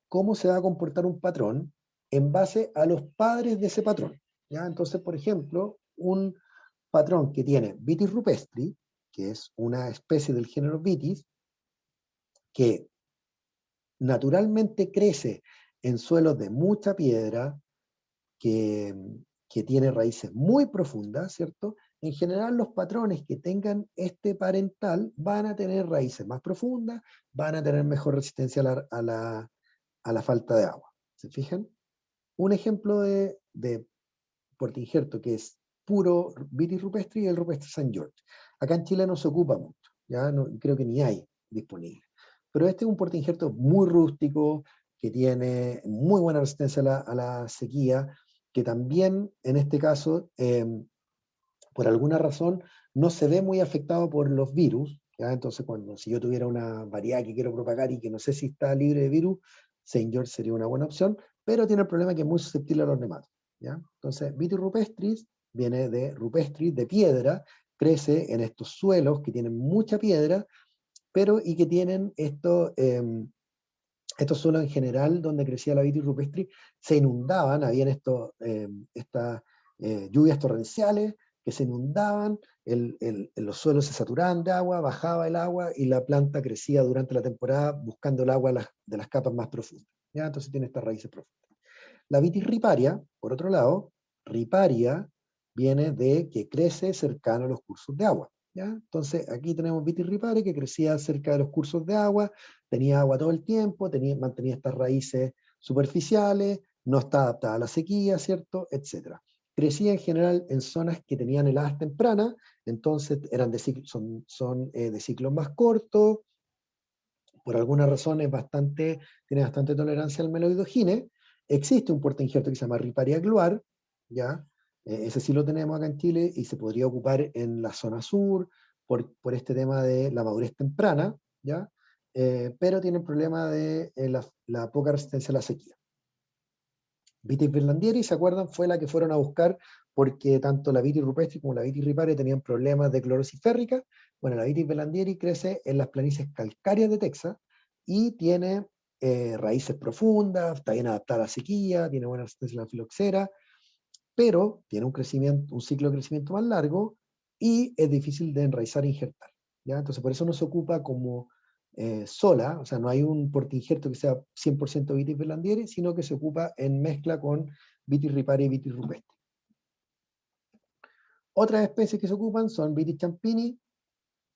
cómo se va a comportar un patrón en base a los padres de ese patrón, ¿ya? Entonces, por ejemplo, un patrón que tiene Vitis rupestri, que es una especie del género Vitis, que naturalmente crece en suelos de mucha piedra, que, que tiene raíces muy profundas, ¿cierto? En general los patrones que tengan este parental van a tener raíces más profundas, van a tener mejor resistencia a la falta de agua. ¿Se fijan? Un ejemplo de portainjerto que es puro Vitis rupestri y el rupestre St. George. Acá en Chile no se ocupa mucho, ¿ya? No, creo que ni hay disponible. Pero este es un portainjerto muy rústico, que tiene muy buena resistencia a la sequía, que también, en este caso, por alguna razón, no se ve muy afectado por los virus, ¿ya? Entonces, si yo tuviera una variedad que quiero propagar y que no sé si está libre de virus, Saint George sería una buena opción, pero tiene el problema que es muy susceptible a los nematodos, ¿ya? Entonces, Vitis rupestris viene de rupestris, de piedra, crece en estos suelos que tienen mucha piedra, pero y que tienen estos suelos en general donde crecía la Vitis rupestris, se inundaban, habían estas lluvias torrenciales que se inundaban, los suelos se saturaban de agua, bajaba el agua y la planta crecía durante la temporada buscando el agua de las capas más profundas. ¿Ya? Entonces tiene estas raíces profundas. La Vitis riparia, por otro lado, riparia viene de que crece cercano a los cursos de agua. ¿Ya? Entonces aquí tenemos Vitis riparia que crecía cerca de los cursos de agua, tenía agua todo el tiempo, mantenía estas raíces superficiales, no está adaptada a la sequía, ¿cierto? Etcétera. Crecía en general en zonas que tenían heladas tempranas, entonces eran son de ciclos más cortos, por alguna razón tiene bastante tolerancia al meloidogine. Existe un portainjerto que se llama Riparia gluar, ¿ya? Ese sí lo tenemos acá en Chile y se podría ocupar en la zona sur por este tema de la madurez temprana, ¿ya? Pero tiene el problema de la poca resistencia a la sequía. Vitis Berlandieri, ¿se acuerdan? Fue la que fueron a buscar porque tanto la Vitis rupestris como la Vitis riparia tenían problemas de clorosis férrica. Bueno, la Vitis Berlandieri crece en las planicies calcáreas de Texas y tiene raíces profundas, está bien adaptada a la sequía, tiene buena resistencia a la filoxera, pero tiene un ciclo de crecimiento más largo y es difícil de enraizar e injertar, ¿ya? Entonces por eso no se ocupa como sola, o sea, no hay un portainjerto que sea 100% Vitis berlandieri, sino que se ocupa en mezcla con Vitis riparia y Vitis rupestris. Otras especies que se ocupan son Vitis champini,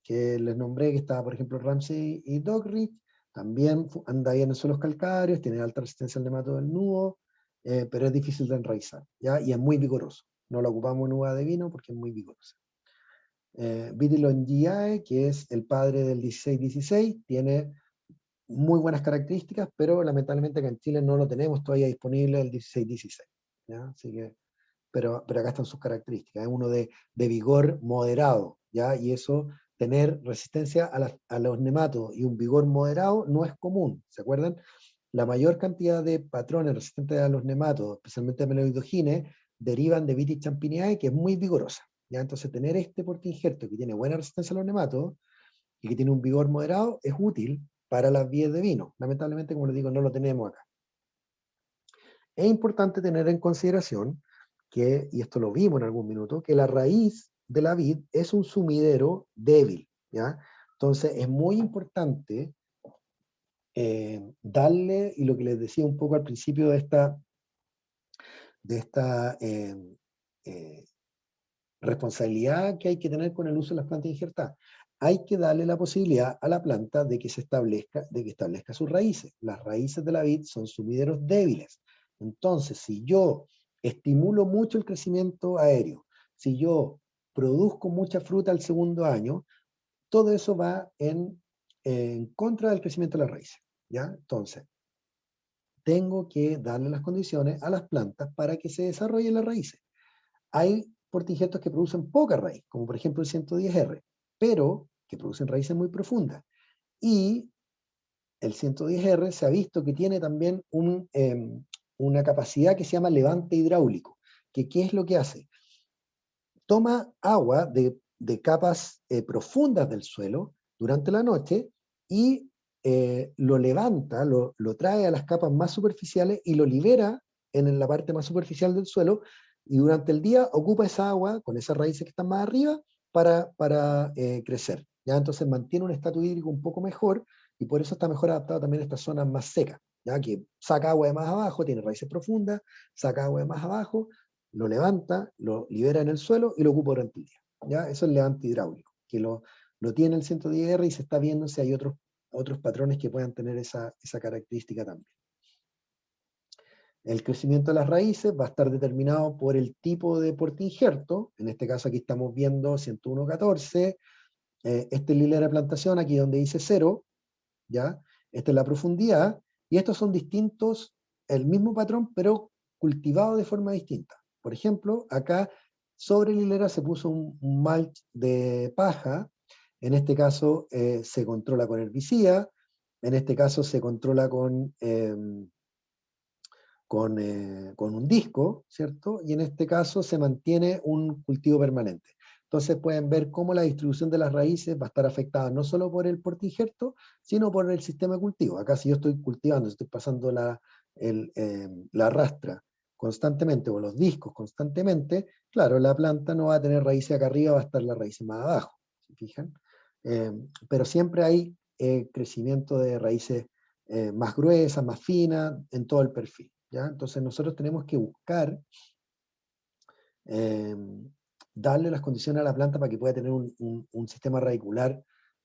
que les nombré, que estaba, por ejemplo, Ramsey y Dockridge, también anda ahí en los suelos calcáreos, tiene alta resistencia al nemato del nudo, pero es difícil de enraizar, ¿ya? Y es muy vigoroso. No lo ocupamos en uva de vino porque es muy vigorosa. Vitis longiae, que es el padre del 1616, tiene muy buenas características, pero lamentablemente acá en Chile no lo tenemos todavía disponible el 1616, ¿ya? Así que, pero acá están sus características. Es uno de vigor moderado, ¿ya? Y eso, tener resistencia a los nematodos y un vigor moderado no es común, ¿se acuerdan? La mayor cantidad de patrones resistentes a los nematodos, especialmente a meloidogine, derivan de Vitis champiniae, que es muy vigorosa, ¿ya? Entonces tener este portainjerto que tiene buena resistencia a los nematodos y que tiene un vigor moderado es útil para las vides de vino. Lamentablemente, como les digo, no lo tenemos acá. Es importante tener en consideración que, y esto lo vimos en algún minuto, que la raíz de la vid es un sumidero débil, ¿ya? Entonces es muy importante darle, y lo que les decía un poco al principio de esta eh, responsabilidad que hay que tener con el uso de las plantas injertadas. Hay que darle la posibilidad a la planta de que establezca sus raíces. Las raíces de la vid son sumideros débiles. Entonces, si yo estimulo mucho el crecimiento aéreo, si yo produzco mucha fruta al segundo año, todo eso va en contra del crecimiento de las raíces, ¿ya? Entonces, tengo que darle las condiciones a las plantas para que se desarrollen las raíces. Hay portainjertos que producen poca raíz, como por ejemplo el 110R, pero que producen raíces muy profundas. Y el 110R se ha visto que tiene también una capacidad que se llama levante hidráulico, que ¿qué es lo que hace? Toma agua de capas profundas del suelo durante la noche y lo levanta, lo trae a las capas más superficiales y lo libera en la parte más superficial del suelo, y durante el día ocupa esa agua con esas raíces que están más arriba para crecer. ¿Ya? Entonces mantiene un estatus hídrico un poco mejor y por eso está mejor adaptado también a estas zonas más secas, ¿ya? Que saca agua de más abajo, tiene raíces profundas, saca agua de más abajo, lo levanta, lo libera en el suelo y lo ocupa durante el día, ¿ya? Eso es el levante hidráulico, que lo tiene el 110R y se está viendo si hay otros patrones que puedan tener esa característica también. El crecimiento de las raíces va a estar determinado por el tipo de portainjerto. En este caso aquí estamos viendo 101.14, esta es la hilera de plantación, aquí donde dice 0, ¿ya? Esta es la profundidad, y estos son distintos, el mismo patrón, pero cultivado de forma distinta. Por ejemplo, acá sobre la hilera se puso un mulch de paja, en este caso se controla con herbicida, en este caso se controla con un disco, ¿cierto? Y en este caso se mantiene un cultivo permanente. Entonces pueden ver cómo la distribución de las raíces va a estar afectada no solo por el porte injerto, sino por el sistema de cultivo. Acá si yo estoy cultivando, estoy pasando la rastra constantemente, o los discos constantemente, claro, la planta no va a tener raíces acá arriba, va a estar la raíz más abajo, ¿se fijan? Pero siempre hay crecimiento de raíces más gruesas, más finas, en todo el perfil, ¿ya? Entonces nosotros tenemos que buscar eh, darle las condiciones a la planta para que pueda tener un sistema radicular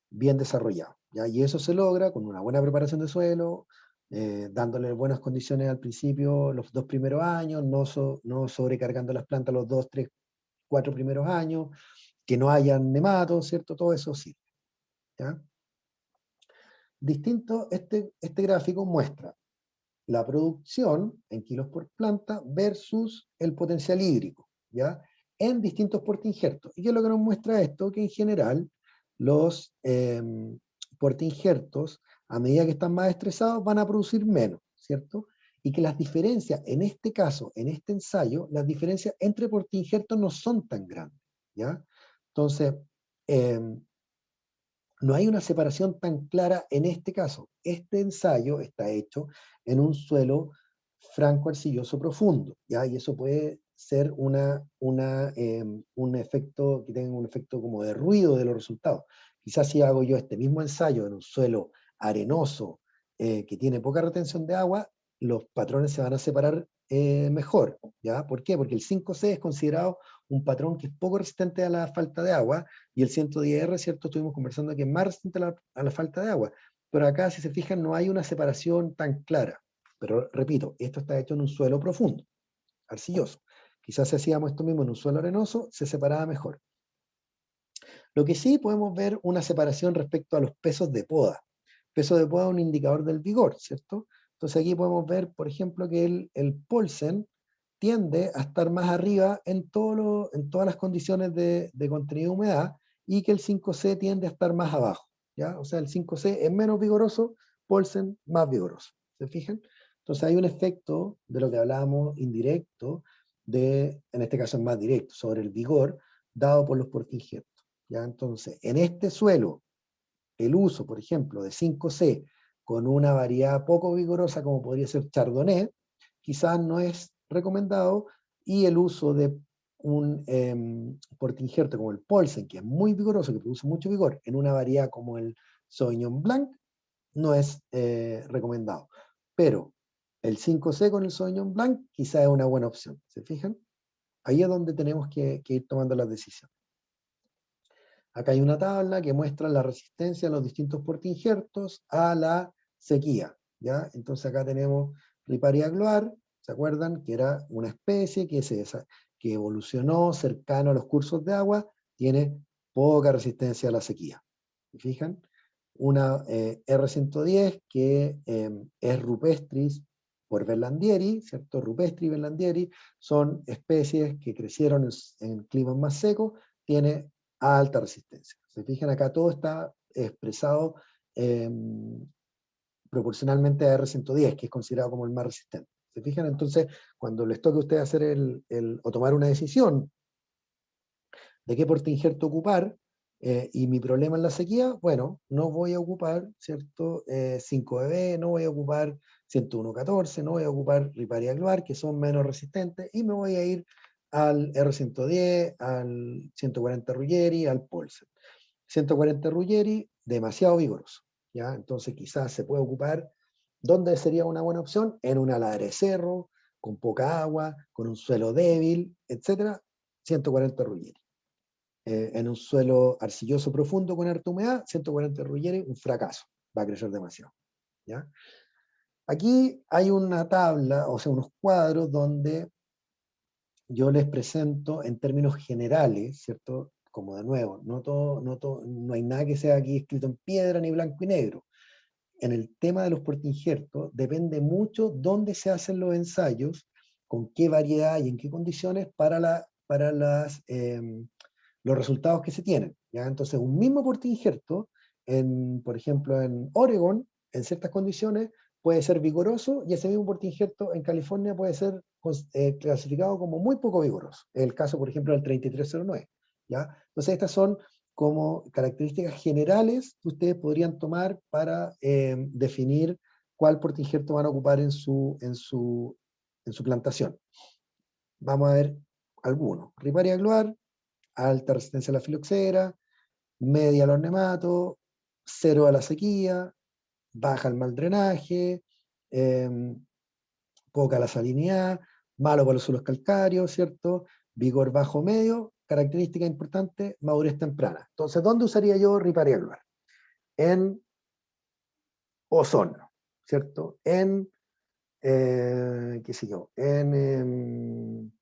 bien desarrollado, ¿ya? Y eso se logra con una buena preparación de suelo, dándole buenas condiciones al principio, los 2 primeros años, no sobrecargando las plantas los 2, 3, 4 primeros años, que no hayan nematos, ¿cierto? Todo eso sí, ¿ya? Distinto, este gráfico muestra la producción en kilos por planta versus el potencial hídrico, ¿ya? En distintos portainjertos. ¿Y qué es lo que nos muestra esto? Que en general los portainjertos, a medida que están más estresados, van a producir menos, ¿cierto? Y que las diferencias, en este caso, en este ensayo, las diferencias entre portainjertos no son tan grandes, ¿ya? Entonces, no hay una separación tan clara en este caso. Este ensayo está hecho en un suelo franco-arcilloso profundo, ¿ya? Y eso puede ser un efecto, que tenga un efecto como de ruido de los resultados. Quizás si hago yo este mismo ensayo en un suelo arenoso, que tiene poca retención de agua, los patrones se van a separar mejor, ¿ya? ¿Por qué? Porque el 5C es considerado un patrón que es poco resistente a la falta de agua, y el 110R, ¿cierto? Estuvimos conversando que es más resistente a la falta de agua. Pero acá, si se fijan, no hay una separación tan clara. Pero repito, esto está hecho en un suelo profundo, arcilloso. Quizás si hacíamos esto mismo en un suelo arenoso, se separaba mejor. Lo que sí podemos ver una separación respecto a los pesos de poda. Peso de poda es un indicador del vigor, ¿cierto? Entonces aquí podemos ver, por ejemplo, que el Paulsen tiende a estar más arriba en todas las condiciones de contenido de humedad, y que el 5C tiende a estar más abajo, ¿ya? O sea, el 5C es menos vigoroso, Paulsen más vigoroso, ¿se fijan? Entonces hay un efecto de lo que hablábamos indirecto, en este caso es más directo, sobre el vigor dado por los portainjertos, ¿ya? Entonces, en este suelo, el uso, por ejemplo, de 5C con una variedad poco vigorosa como podría ser Chardonnay, quizás no es recomendado, y el uso de un portainjerto como el Paulsen, que es muy vigoroso, que produce mucho vigor, en una variedad como el Sauvignon Blanc, no es recomendado. Pero el 5C con el Sauvignon Blanc quizás es una buena opción, ¿se fijan? Ahí es donde tenemos que ir tomando las decisiones. Acá hay una tabla que muestra la resistencia de los distintos portainjertos a la sequía, ¿ya? Entonces acá tenemos Riparia gloire, ¿se acuerdan? Que era una especie que evolucionó cercano a los cursos de agua, tiene poca resistencia a la sequía. ¿Se fijan? Una R110 que es rupestris por Berlandieri, ¿cierto? Rupestri y Berlandieri son especies que crecieron en climas más secos, tiene alta resistencia. Se fijan acá, todo está expresado eh, proporcionalmente a R110, que es considerado como el más resistente. ¿Se fijan? Entonces, cuando les toque a ustedes hacer o tomar una decisión de qué portainjerto ocupar, y mi problema en la sequía, bueno, no voy a ocupar, ¿cierto? 5EB, no voy a ocupar 101.14, no voy a ocupar Riparia gloire, que son menos resistentes, y me voy a ir al R110, al 140 Ruggeri, al Paulsen. 140 Ruggeri, demasiado vigoroso, ¿ya? Entonces quizás se puede ocupar, ¿dónde sería una buena opción? En una ladera de cerro, con poca agua, con un suelo débil, etcétera, 140 Ruggeri. En un suelo arcilloso profundo con harta humedad, 140 Ruggeri, un fracaso, va a crecer demasiado, ¿ya? Aquí hay una tabla, o sea, unos cuadros donde yo les presento en términos generales, ¿cierto? como de nuevo, no hay nada que sea aquí escrito en piedra ni blanco y negro. En el tema de los portainjertos depende mucho dónde se hacen los ensayos, con qué variedad y en qué condiciones para los resultados que se tienen, ¿ya? Entonces, un mismo portainjerto, por ejemplo, en Oregon, en ciertas condiciones, puede ser vigoroso, y ese mismo portainjerto en California puede ser clasificado como muy poco vigoroso. Es el caso, por ejemplo, del 3309, ¿ya? Entonces, estas son como características generales que ustedes podrían tomar para definir cuál portainjerto van a ocupar en su plantación. Vamos a ver algunos. Riparia agloar, alta resistencia a la filoxera, media a los nematos, cero a la sequía, baja al mal drenaje, poca la salinidad, malo para los suelos calcáreos, ¿cierto? Vigor bajo medio, característica importante, madurez temprana. Entonces, ¿dónde usaría yo Riparia agloar? En ozono, ¿cierto? Qué sé yo, en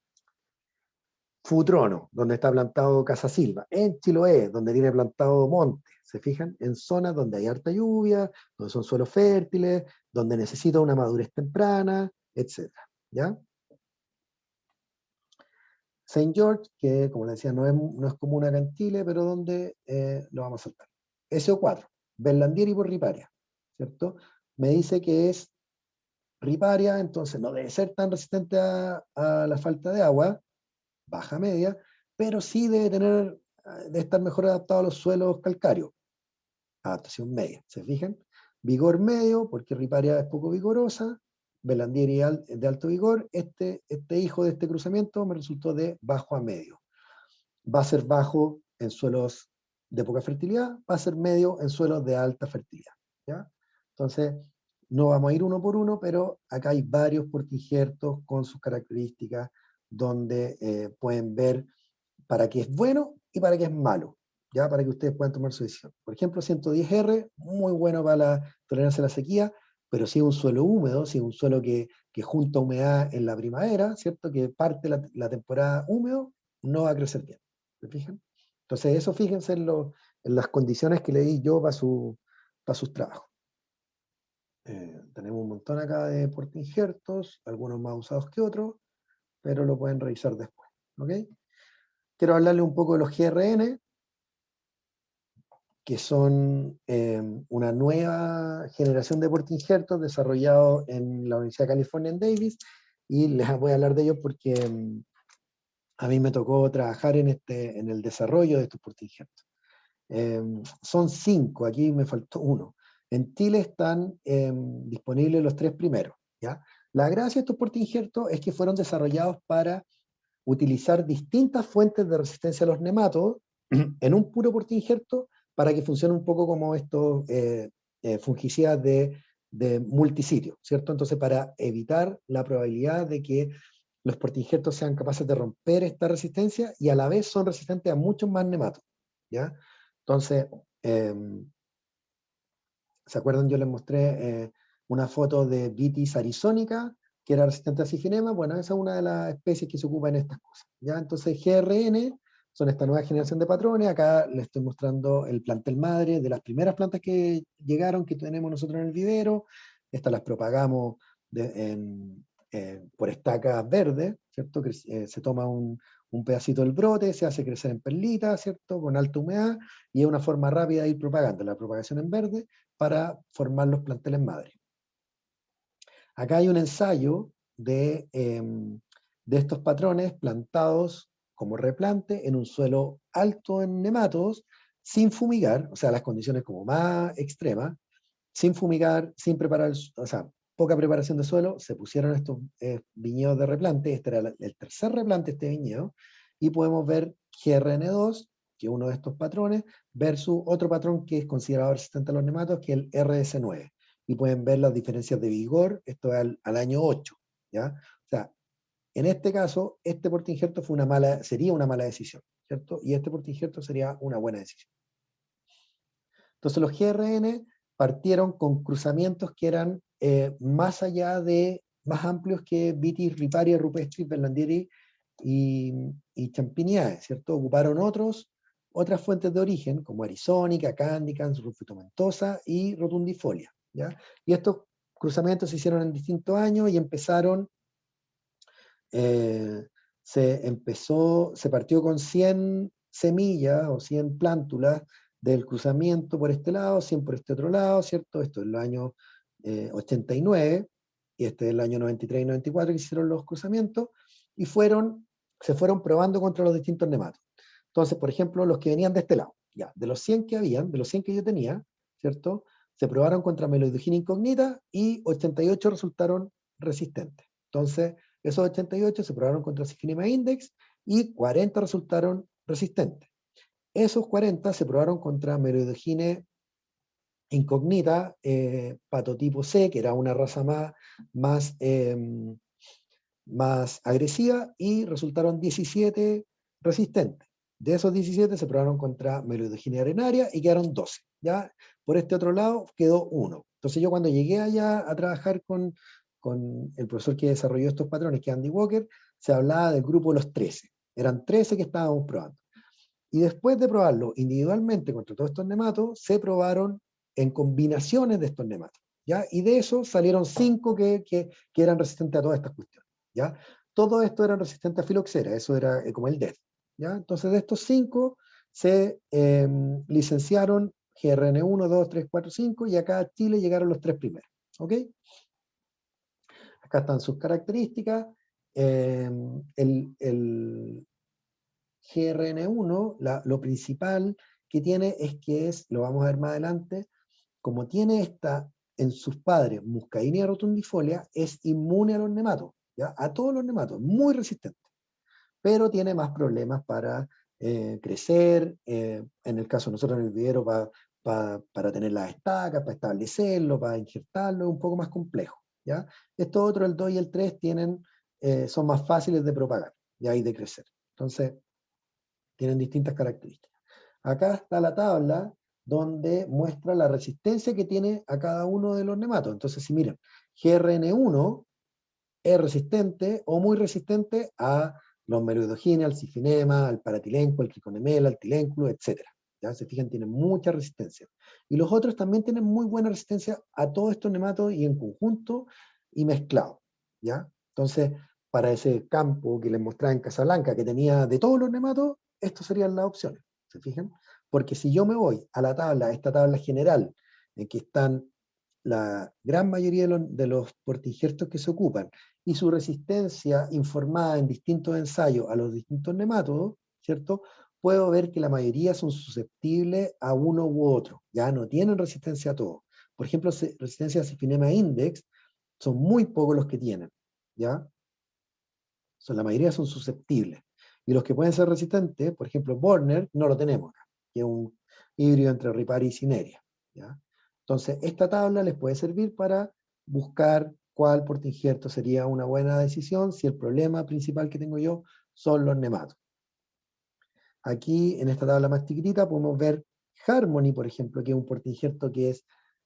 Futrono, donde está plantado Casa Silva, en Chiloé, donde tiene plantado monte, ¿se fijan? En zonas donde hay harta lluvia, donde son suelos fértiles, donde necesita una madurez temprana, etc. ¿Ya? Saint George, que como les decía, no es común acá en Chile, pero donde lo vamos a saltar. SO4, Berlandieri por riparia, ¿cierto? Me dice que es riparia, entonces no debe ser tan resistente a la falta de agua, baja media, pero sí debe estar mejor adaptado a los suelos calcáreos. Adaptación media, ¿se fijan? Vigor medio, porque riparia es poco vigorosa, Berlandieri de alto vigor, este hijo de este cruzamiento me resultó de bajo a medio. Va a ser bajo en suelos de poca fertilidad, va a ser medio en suelos de alta fertilidad, ¿ya? Entonces, no vamos a ir uno por uno, pero acá hay varios portainjertos con sus características donde pueden ver para qué es bueno y para qué es malo, ya para que ustedes puedan tomar su decisión. Por ejemplo, 110R, muy bueno para la tolerancia a la sequía, pero si es un suelo húmedo, si es un suelo que junta humedad en la primavera, ¿cierto? Que parte la temporada húmedo, no va a crecer bien. ¿Se fijan? Entonces, eso fíjense en las condiciones que le di yo para sus trabajos. Tenemos un montón acá de portainjertos, algunos más usados que otros, pero lo pueden revisar después. ¿Ok? Quiero hablarle un poco de los GRN, que son una nueva generación de portainjertos desarrollados en la Universidad de California en Davis, y les voy a hablar de ellos porque a mí me tocó trabajar en el desarrollo de estos portainjertos. Son 5, aquí me faltó uno. En Chile están disponibles los 3 primeros, ¿ya? La gracia de estos portainjertos es que fueron desarrollados para utilizar distintas fuentes de resistencia a los nematodos en un puro portainjerto para que funcione un poco como estos fungicidas de multisitio, ¿cierto? Entonces, para evitar la probabilidad de que los portainjertos sean capaces de romper esta resistencia y a la vez son resistentes a muchos más nematodos, ¿ya? Entonces, ¿se acuerdan? Yo les mostré una foto de Vitis arizónica, que era resistente a cifinema. Bueno, esa es una de las especies que se ocupa en estas cosas, ¿ya? Entonces, GRN son esta nueva generación de patrones. Acá les estoy mostrando el plantel madre de las primeras plantas que llegaron, que tenemos nosotros en el vivero. Estas las propagamos por estacas verdes, ¿cierto? Que se toma un pedacito del brote, se hace crecer en perlitas, ¿cierto? Con alta humedad, y es una forma rápida de ir propagando la propagación en verde para formar los planteles madre. Acá hay un ensayo de estos patrones plantados como replante en un suelo alto en nematodos, sin fumigar, o sea, las condiciones como más extremas, sin fumigar, sin preparar, o sea, poca preparación de suelo, se pusieron estos viñedos de replante. Este era el tercer replante, este viñedo, y podemos ver GRN2, que es uno de estos patrones, versus otro patrón que es considerado resistente a los nematos, que es el RS9. Y pueden ver las diferencias de vigor, esto es al año 8, ¿ya? O sea, en este caso, este portainjerto sería una mala decisión, ¿cierto? Y este portainjerto sería una buena decisión. Entonces los GRN partieron con cruzamientos que eran más amplios que Vitis riparia, rupestris, berlandieri y champignae, ¿cierto? Ocuparon otros otras fuentes de origen, como arizónica, cándicans, rufitomentosa y rotundifolia, ¿ya? Y estos cruzamientos se hicieron en distintos años y empezaron, se partió con 100 semillas o 100 plántulas del cruzamiento por este lado, 100 por este otro lado, ¿cierto? Esto es el año 89, y este es el año 93 y 94 que hicieron los cruzamientos, y se fueron probando contra los distintos nematos. Entonces, por ejemplo, los que venían de este lado, ya, de los 100 que habían, de los 100 que yo tenía, ¿cierto? Se probaron contra Meloidogina incognita y 88 resultaron resistentes. Entonces, esos 88 se probaron contra Syphinema index y 40 resultaron resistentes. Esos 40 se probaron contra Meloidogine incognita, patotipo C, que era una raza más, más agresiva, y resultaron 17 resistentes. De esos 17 se probaron contra Meloidogine arenaria y quedaron 12. ¿Ya? Por este otro lado quedó 1. Entonces yo cuando llegué allá a trabajar con el profesor que desarrolló estos patrones, que es Andy Walker, se hablaba del grupo de los 13. Eran 13 que estábamos probando. Y después de probarlo individualmente contra todos estos nematos, se probaron en combinaciones de estos nematos, ¿ya? Y de eso salieron 5 que eran resistentes a todas estas cuestiones, ¿ya? Todo esto eran resistentes a filoxera, eso era como el DEF, ¿ya? Entonces de estos 5 se licenciaron GRN1, 2, 3, 4, 5, y acá a Chile llegaron los 3 primeros, ¿ok? Acá están sus características. El GRN1, lo principal que tiene es que lo vamos a ver más adelante, como tiene en sus padres Muscainia rotundifolia, es inmune a los nematos, ¿ya? A todos los nematos, muy resistente, pero tiene más problemas para crecer, en el caso de nosotros en el vivero para tener las estacas, para establecerlo, para injertarlo, es un poco más complejo, ¿ya? Estos otros, el 2 y el 3, son más fáciles de propagar, ¿ya? Y de crecer. Entonces, tienen distintas características. Acá está la tabla donde muestra la resistencia que tiene a cada uno de los nematos. Entonces, si miran, GRN1 es resistente o muy resistente a los meroidogines, al sifinema, al paratilenco, al criconemela, al tilénculo, etc. ¿Ya? Se fijan, tienen mucha resistencia. Y los otros también tienen muy buena resistencia a todos estos nematos y en conjunto y mezclado. ¿Ya? Entonces, para ese campo que les mostraba en Casablanca, que tenía de todos los nematos, estas serían las opciones. ¿Se fijan? Porque si yo me voy a la tabla, esta tabla general, en que están la gran mayoría de los portingertos que se ocupan y su resistencia informada en distintos ensayos a los distintos nematodos, ¿cierto? Puedo ver que la mayoría son susceptibles a uno u otro, ya no tienen resistencia a todo. Por ejemplo, resistencia a Syphinema index, son muy pocos los que tienen, ¿ya? La mayoría son susceptibles. Y los que pueden ser resistentes, por ejemplo, Borner, no lo tenemos acá, que es un híbrido entre Ripari y Cineria, ¿ya? Entonces, esta tabla les puede servir para buscar cuál portainjerto sería una buena decisión si el problema principal que tengo yo son los nematos. Aquí, en esta tabla más chiquitita, podemos ver Harmony, por ejemplo, que es un portainjerto que es,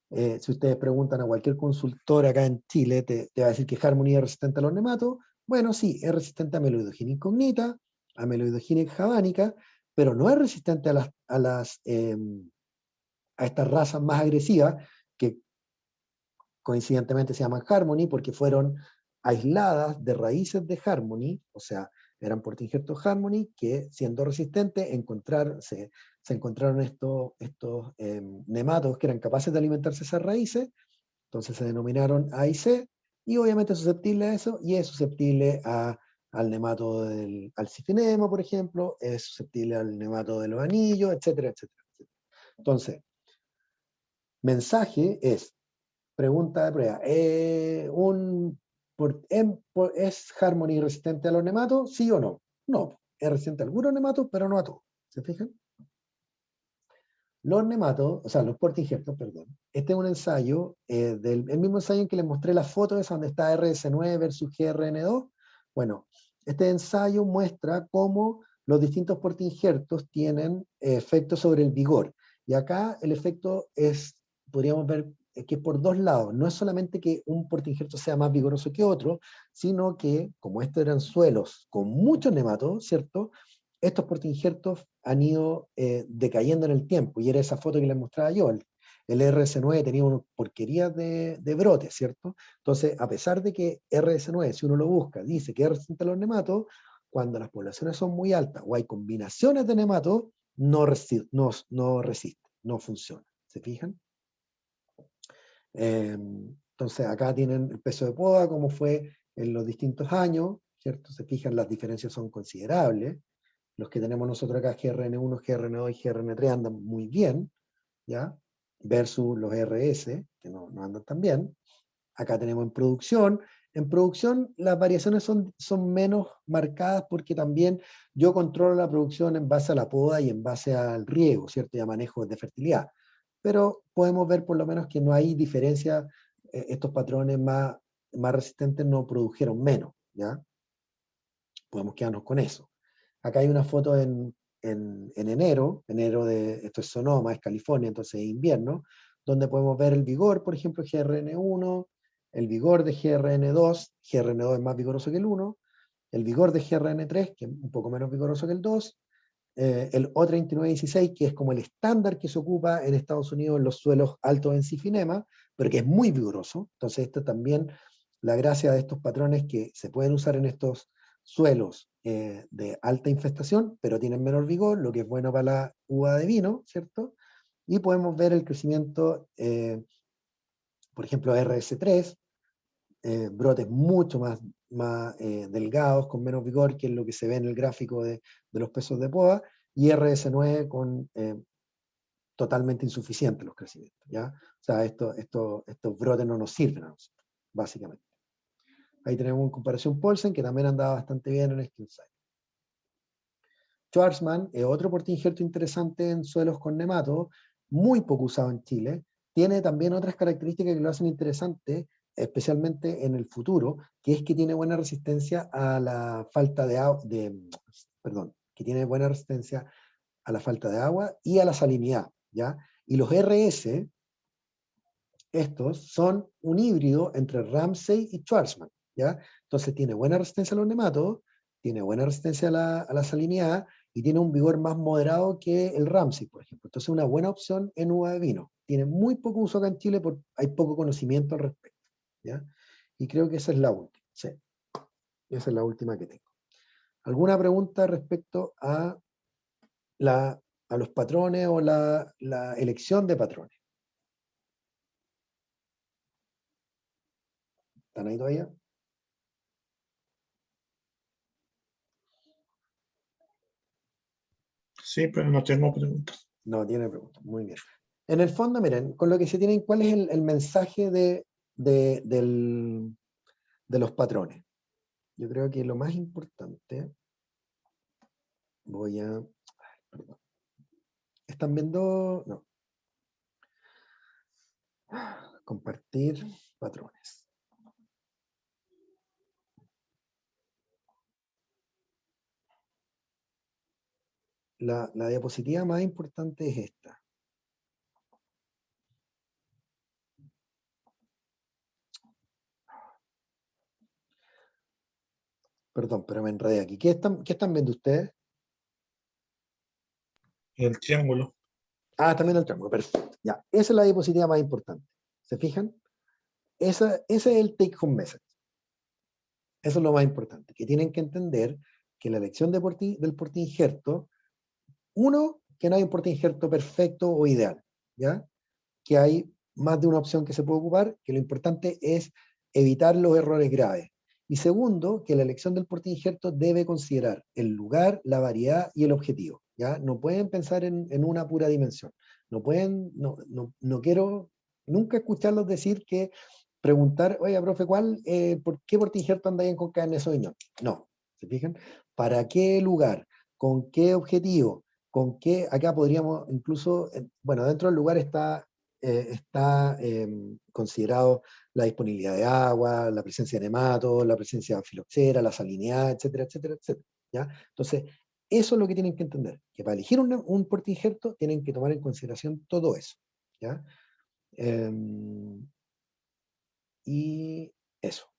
si ustedes preguntan a cualquier consultor acá en Chile, te va a decir que Harmony es resistente a los nematos. Bueno, sí, es resistente a Meloidogina incognita, a Meloidogina javánica, pero no es resistente a estas razas más agresivas, que coincidentemente se llaman Harmony, porque fueron aisladas de raíces de Harmony, o sea, eran portainjertos Harmony, que siendo resistentes, se encontraron estos nematos que eran capaces de alimentarse de esas raíces, entonces se denominaron A y C, y obviamente es susceptible a eso, y es susceptible al nemato al sifinema, por ejemplo, es susceptible al nemato de los anillos, etcétera, etcétera, etcétera. Entonces, mensaje es, pregunta de prueba, ¿es Harmony resistente a los nematos? ¿Sí o no? No, es resistente a algunos nematos, pero no a todos. ¿Se fijan? Los nematos, o sea, los portainjertos, perdón. Este es un ensayo, el mismo ensayo en que les mostré las fotos, es donde está RS9 versus GRN2. Bueno, este ensayo muestra cómo los distintos portainjertos tienen efectos sobre el vigor. Y acá el efecto podríamos ver que es por dos lados. No es solamente que un portainjerto sea más vigoroso que otro, sino que, como estos eran suelos con muchos nematos, ¿cierto? estos portainjertos han ido decayendo en el tiempo, y era esa foto que les mostraba yo. El RS9 tenía unas porquerías de brotes, ¿cierto? Entonces, a pesar de que RS9, si uno lo busca, dice que es resistente a los nematos, cuando las poblaciones son muy altas o hay combinaciones de nematos, no resiste, no funciona. ¿Se fijan? Entonces, acá tienen el peso de poda, como fue en los distintos años, ¿cierto? Se fijan, las diferencias son considerables. Los que tenemos nosotros acá, GRN1, GRN2 y GRN3, andan muy bien, ¿ya? Versus los RS, que no andan tan bien. Acá tenemos en producción. En producción las variaciones son menos marcadas porque también yo controlo la producción en base a la poda y en base al riego, ¿cierto? Y a manejo de fertilidad. Pero podemos ver por lo menos que no hay diferencia, estos patrones más resistentes no produjeron menos, ¿ya? Podemos quedarnos con eso. Acá hay una foto en enero esto es Sonoma, es California, entonces es invierno, donde podemos ver el vigor, por ejemplo, GRN1, el vigor de GRN2, GRN2 es más vigoroso que el 1, el vigor de GRN3, que es un poco menos vigoroso que el 2, el O3916, que es como el estándar que se ocupa en Estados Unidos en los suelos altos en cifinema, pero que es muy vigoroso. Entonces, esto también, la gracia de estos patrones que se pueden usar en estos suelos de alta infestación, pero tienen menor vigor, lo que es bueno para la uva de vino, ¿cierto? Y podemos ver el crecimiento, por ejemplo, RS3, brotes mucho más delgados, con menos vigor, que es lo que se ve en el gráfico de los pesos de poda, y RS9 con totalmente insuficientes los crecimientos, ¿ya? O sea, estos brotes no nos sirven a nosotros, básicamente. Ahí tenemos una comparación Paulsen, que también andaba bastante bien en este ensayo. Schwarzman es otro portainjerto interesante en suelos con nemato, muy poco usado en Chile. Tiene también otras características que lo hacen interesante, especialmente en el futuro, que es que tiene buena resistencia a la falta de agua, que tiene buena resistencia a la falta de agua y a la salinidad, ¿ya? Y los RS, estos son un híbrido entre Ramsay y Schwarzman, ¿ya? Entonces tiene buena resistencia a los nematos, tiene buena resistencia a la salinidad y tiene un vigor más moderado que el Ramsay, por ejemplo. Entonces una buena opción en uva de vino. Tiene muy poco uso acá en Chile porque hay poco conocimiento al respecto, ¿ya? Y creo que esa es la última, sí. Esa es la última que tengo. ¿Alguna pregunta respecto a los patrones o la elección de patrones? ¿Están ahí todavía? Sí, pero no tengo preguntas. No tiene preguntas, muy bien. En el fondo, miren, con lo que se tienen, ¿cuál es el mensaje de los patrones? Yo creo que lo más importante, perdón. ¿Están viendo? No. Compartir patrones. La diapositiva más importante es esta. Perdón, pero me enredé aquí. ¿Qué están viendo ustedes? El triángulo. Ah, también el triángulo, perfecto. Ya, esa es la diapositiva más importante. ¿Se fijan? Ese es el take home message. Eso es lo más importante, que tienen que entender que la elección del portainjerto, uno, que no hay un portainjerto perfecto o ideal, ¿ya? Que hay más de una opción que se puede ocupar, que lo importante es evitar los errores graves. Y segundo, que la elección del portainjerto debe considerar el lugar, la variedad y el objetivo, ¿ya? No pueden pensar en una pura dimensión. No quiero nunca escucharlos decir que preguntar, oiga, profe, ¿por qué portainjerto anda bien con carne de Sauvignon? No, ¿se fijan? ¿Para qué lugar? ¿Con qué objetivo? Acá podríamos incluso, bueno, dentro del lugar está considerado la disponibilidad de agua, la presencia de nematos, la presencia de filoxera, la salinidad, etcétera, etcétera, etcétera, ¿ya? Entonces, eso es lo que tienen que entender, que para elegir un portainjerto tienen que tomar en consideración todo eso, ¿ya? Y eso.